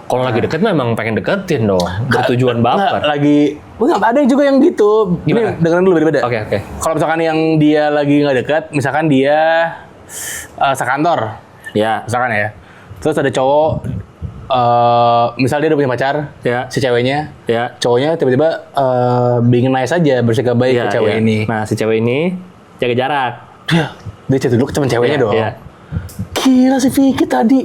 Kalau lagi deket memang pengen deketin dong. Bertujuan Enggak, baper. lagi enggak ada juga yang gitu. Gimana? Ini dengerin dulu beda-beda. Oke. Kalau misalkan yang dia lagi nggak dekat, misalkan dia sekantor, Ya. misalkan ya. Terus ada cowok, misal dia udah punya pacar, Ya. si ceweknya, Ya. cowoknya tiba-tiba being nice aja, bersikap baik ke cewek ini. Nah, si cewek ini jaga jarak. Dia chat dulu ke teman ceweknya Iya, dong. iya. Gila si Vicky tadi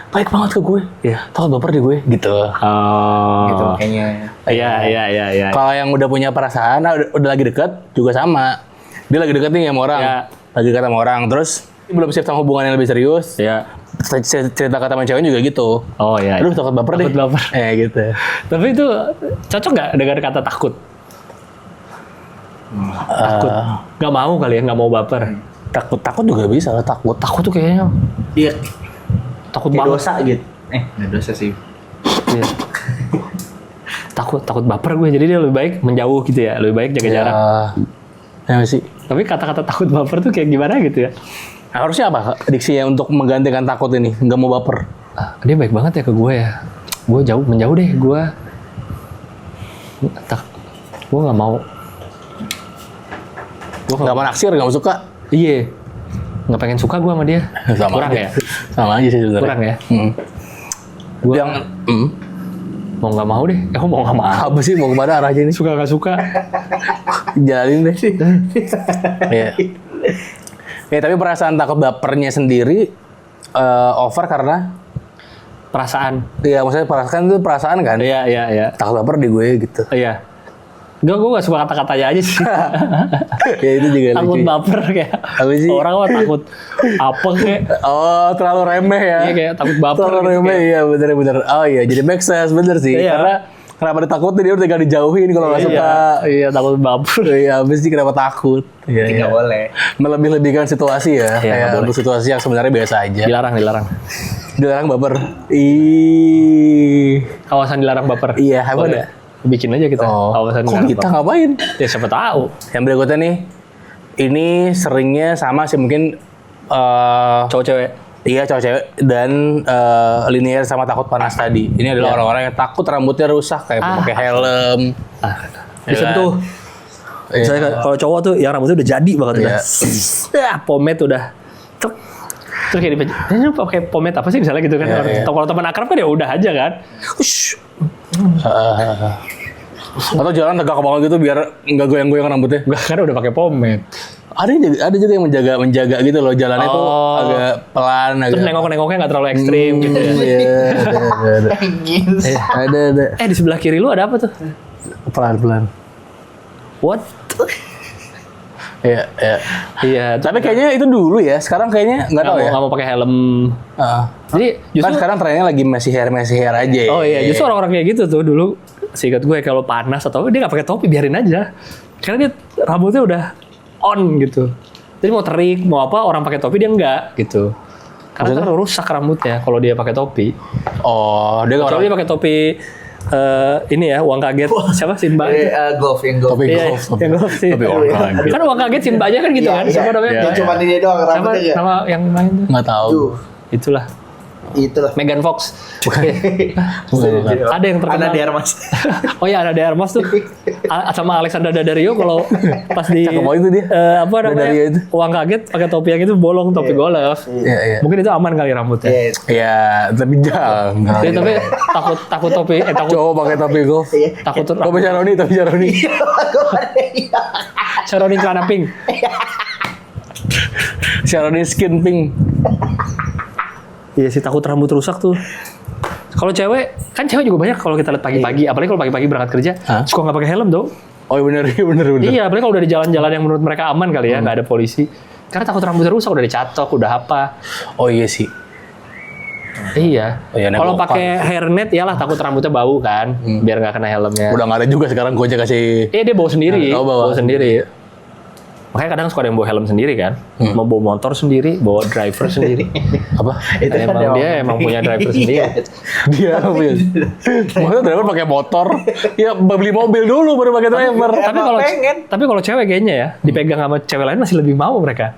baik banget ke gue. Iya. Takut baper di gue gitu. Oh. Gitu kayaknya. Iya. Kalau yang udah punya perasaan, udah lagi deket juga sama. Dia lagi deket nih sama orang, Ya. lagi deket sama orang. Terus belum siap sama hubungan yang lebih serius. Ya. Cerita kata sama ceweknya juga gitu. Oh iya. Aduh takut baper deh. Takut baper. Gitu. Tapi itu cocok nggak dengan kata takut? Takut. Nggak mau kali ya, nggak mau baper. Takut juga bisa lah takut. Takut tuh kayaknya Iya. takut Kayak banget. dosa gitu. Nggak dosa sih. Iya. takut baper gue. Jadi dia lebih baik menjauh gitu ya. Lebih baik jaga jarak. Ya nggak sih. Tapi kata-kata takut baper tuh kayak gimana gitu ya? Harusnya apa diksinya untuk menggantikan takut ini? Nggak mau baper. Dia baik banget ya ke gue ya. Gue menjauh deh gue. Gue nggak mau. Gue Nggak mau naksir, nggak mau suka. Iya. Nggak pengen suka gue sama dia. Sama Kurang aja. ya? Sama aja sih sebenarnya. Kurang ya? Gua yang Mau nggak mau deh. Mau nggak mau. apa sih mau kemana arahnya ini? Suka nggak suka. Jalanin deh. Iya. Ya tapi perasaan takut bapernya sendiri over karena Perasaan. ya maksudnya perasaan itu perasaan kan. Iya. Takut baper di gue gitu. Iya. Gue gak suka kata-katanya aja sih. Ya itu juga Takut lucu. baper kayak. Apa sih? Orang mah takut apa kayak. Oh terlalu remeh ya. Iya kayak takut baper. Terlalu gitu, remeh kayak. iya bener. Oh iya jadi make sense bener sih. Iya. Karena kenapa ditakutin dia udah tinggal dijauhin kalau nggak suka. Iya takut baper. Iya habis sih kenapa takut. Iya. Nggak boleh. Melebih-lebihkan situasi ya. Iya, Kayak nggak boleh. untuk situasi yang sebenarnya biasa aja. Dilarang. Dilarang baper. Ih. Kawasan dilarang baper. Iya, apa Boleh. ada? Bikin aja kita. Kawasan Kok dilarang kita baper. ngapain? Ya siapa tahu. Yang berikutnya nih, ini seringnya sama sih mungkin Cowok cewek. iya cowok cewek dan linear sama takut panas tadi. Ini adalah orang-orang yang takut rambutnya rusak kayak pakai helm. Disentuh. Iya. Misalnya kalau cowok tuh yang rambutnya udah jadi banget udah. Iya. Pomade udah. Terus kayak ini pakai pomade apa sih misalnya gitu kan. Iya. Kalau teman akrab kan ya udah aja kan. Ush. Atau jalan tegak banget gitu biar nggak goyang-goyang rambutnya. Enggak kan udah pakai pomade. Ada juga yang menjaga gitu loh jalannya tuh Oh. agak pelan Terus agak. nengok-nengoknya nggak terlalu ekstrim gitu ya. Iya, ada. Di sebelah kiri lu ada apa tuh? Pelan-pelan. What? Iya. Iya. Tapi kayaknya itu dulu ya. Sekarang kayaknya nggak tahu ya. Nggak mau pakai helm. Jadi Kan justru sekarang trennya lagi masih hair aja. oh iya justru orang-orang kayak gitu tuh dulu. Seingat gue kalau panas atau dia nggak pakai topi biarin aja. Karena dia rambutnya udah on gitu. Jadi mau terik mau apa orang pakai topi dia enggak gitu. Karena terlalu rusak rambutnya kalau dia pakai topi. Oh, dia nggak Kecuali dia pakai topi ini ya uang kaget siapa Simba itu? Golf yang golf. topi Iya, golf. yang golf sih. Topi orang kaget. Kan uang kaget Simba aja kan gitu kan. Siapa namanya? Iya. Yang cuma ini doang Siapa rambutnya ya. nama yang main tuh? Nggak tahu. Tuh, Itulah itulah. Megan Fox. Bukan. Ada yang terkenal. Ana de Armas. Oh iya ada Armas tuh. Sama Alexander Daddario kalau pas di Cakep banget itu dia. Apa namanya? Daddario itu. Uang kaget pakai topi yang itu bolong topi golf. Iya. Mungkin itu aman kali rambutnya. Iya. Ya, tapi jangan. Tapi takut topi takut Cowok pakai topi golf. takut Topi Sharoni. Sharoni celana pink. Sharoni skin pink. Iya sih takut rambut rusak tuh. Kalau cewek, kan cewek juga banyak kalau kita lihat pagi-pagi, apalagi kalau pagi-pagi berangkat kerja, suka nggak pakai helm dong. Oh bener. Iya, apalagi kalau udah di jalan-jalan yang menurut mereka aman kali ya, nggak ada polisi. Karena takut rambutnya rusak, udah dicatok, udah apa. Oh iya sih. Iya. Oh iya, Kalau nengok pakai hairnet, iyalah takut rambutnya bau kan, biar nggak kena helmnya. Udah nggak ada juga sekarang gue aja kasih. Iya dia bawa sendiri, Oh, bawa sendiri. Makanya kadang suka ada yang bawa helm sendiri kan, mau bawa motor sendiri, bawa driver sendiri. Apa? Itu kan Emang punya driver sendiri. Dia punya. Maksudnya driver pakai motor. Ya beli mobil dulu baru pakai driver. Tapi kalau cewek kayaknya ya dipegang sama cewek lain masih lebih mau mereka.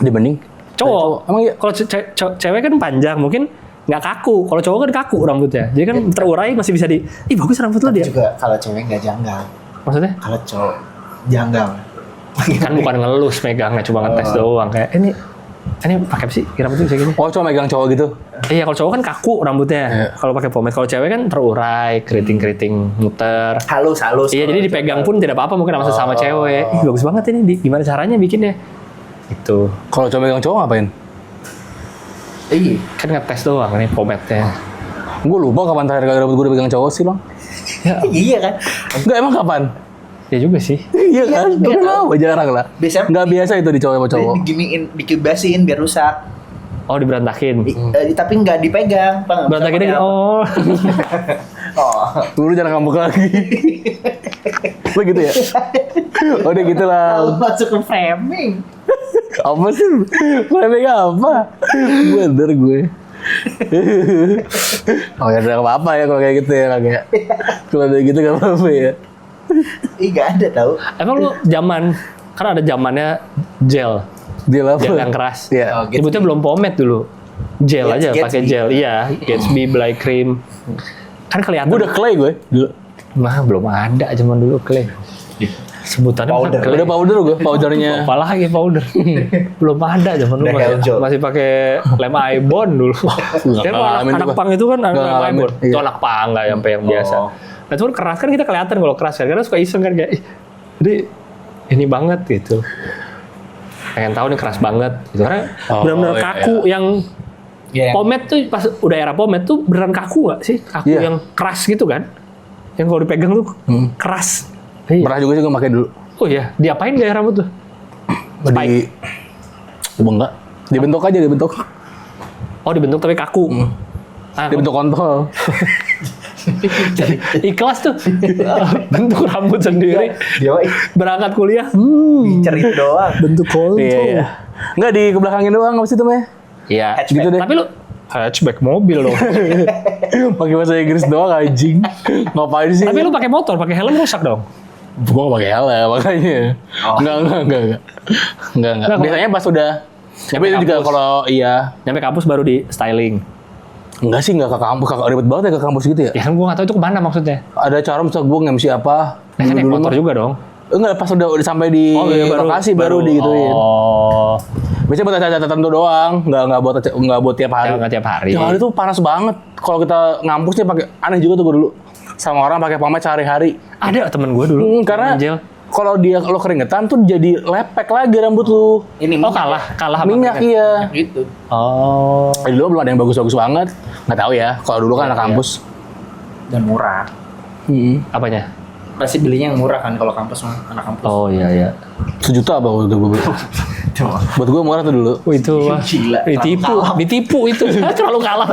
Dibanding Cowok. Emang iya? Kalau cewek kan panjang mungkin nggak kaku. Kalau cowok kan kaku rambutnya. Jadi kan terurai masih bisa ih bagus rambut lo dia. Juga kalau cewek nggak janggal. Maksudnya? Kalau cowok janggal. Kan bukan ngelus megangnya cuma ngetes doang kayak ini pakai apa sih rambutnya bisa gini. Oh cuma megang cowok gitu. Iya kalau cowok kan kaku rambutnya. Kalau pakai pomade, kalau cewek kan terurai, keriting muter. Halus. Iya jadi dipegang pun tidak apa-apa mungkin sama sesama cewek. Ih bagus banget ini. Gimana caranya bikinnya? Itu. Kalau cuma megang cowok ngapain? Iya. Kan ngetes doang nih pomade-nya. Gue lupa kapan terakhir kali rambut gue dipegang cowok sih bang. Iya kan. Enggak emang kapan? Ya juga sih. Iya kan? Udah lama jarang lah. Biasanya Nggak biasa itu di cowok sama cowok. diginiin, dikibasin biar rusak. Oh diberantakin. Tapi nggak dipegang, Bang. Berantakinnya gitu. Oh. Oh. Dulu jangan ngambek lagi. Lo gitu ya? Udah gitu lah. Kalau masuk ke framing. Apa sih? Framing apa? Bener gue. Oh ya udah apa-apa ya kalau kayak gitu ya kayak. Kalau kayak gitu nggak apa-apa ya. Ih nggak ada tau. Emang lu zaman kan ada zamannya gel Dia apa? gel yang keras. Iya. Oh, gitu. Nyebutnya belum pomade dulu. Gel aja, pakai Gatsby. gel. Iya, Gatsby, Bly Cream. Kan kelihatan. Gue udah clay gue dulu. Mah belum ada zaman dulu clay. Sebutannya Powder. clay. Udah powder gue, powdernya. Apalagi powder. belum ada zaman dulu. Udah hijau. Masih pakai lem Ibon dulu. Nggak Kan ngalamin anak tuh, Pak. pang itu kan Nggak lem ngalamin, Ibon. iya. Itu anak pang nggak sampai yang biasa. Nah, cuman keras kan kita kelihatan kalau keras kan. Karena suka iseng kan kayak, "Ih, jadi ini banget gitu. Pengen tahu nih keras banget. Gitu. Karena Oh, benar-benar iya, kaku yang Iya. pomade tuh pas udah era pomade tuh beneran kaku nggak sih? Kaku Iya. yang keras gitu kan? Yang kalau dipegang tuh keras. Iya. Pernah juga sih gue pakai dulu. Oh iya, diapain gaya rambut tuh? Di enggak. Dibentuk aja, dibentuk. Oh dibentuk tapi kaku. Ah, Dibentuk kontol. ikhlas tuh. Bentuk rambut sendiri. Dia Berangkat kuliah. cerit doang. Bentuk kontol. Iya, iya. Enggak dikebelakangin doang apa sih itu mah? Iya. Gitu deh. Tapi lu hatchback mobil dong. Pakai bahasa Inggris doang anjing. Ngapain sih? Tapi lu pakai motor, pakai helm rusak dong. Gua pakai helm makanya. Oh. Enggak. Nggak, Biasanya pas udah tapi itu juga kampus. kalau iya. Nyampe kampus baru di styling. Enggak sih, enggak ke kampus, ribet banget ya ke kampus gitu ya. Ya kan gua nggak tahu itu kemana maksudnya. Ada cara misalnya gue nge-MC apa. Nah, kan naik dulu motor mah. juga dong. Enggak, pas udah sampai di lokasi baru digituin. Oh. Biasanya buat acara tertentu doang, enggak buat tiap hari. Nggak tiap hari. Tiap hari tuh panas banget. Kalau kita ngampus nih pakai aneh juga tuh gue dulu. Sama orang pakai pomade sehari-hari. Ada temen gua dulu. Karena Angel. kalau lo keringetan tuh jadi lepek lagi rambut lu. Ini Oh kalah sama Minyak mereka. iya. gitu. Oh. Dulu belum ada yang bagus-bagus banget. Nggak tahu ya. Kalau dulu kan anak kampus. Dan murah. Apanya? Pasti belinya yang murah kan kalau kampus mah, anak kampus. Oh iya. 1 juta apa waktu itu gue beli. Coba. Buat gue murah tuh dulu. Oh, itu wah. Gila, Ditipu itu. Terlalu kalah.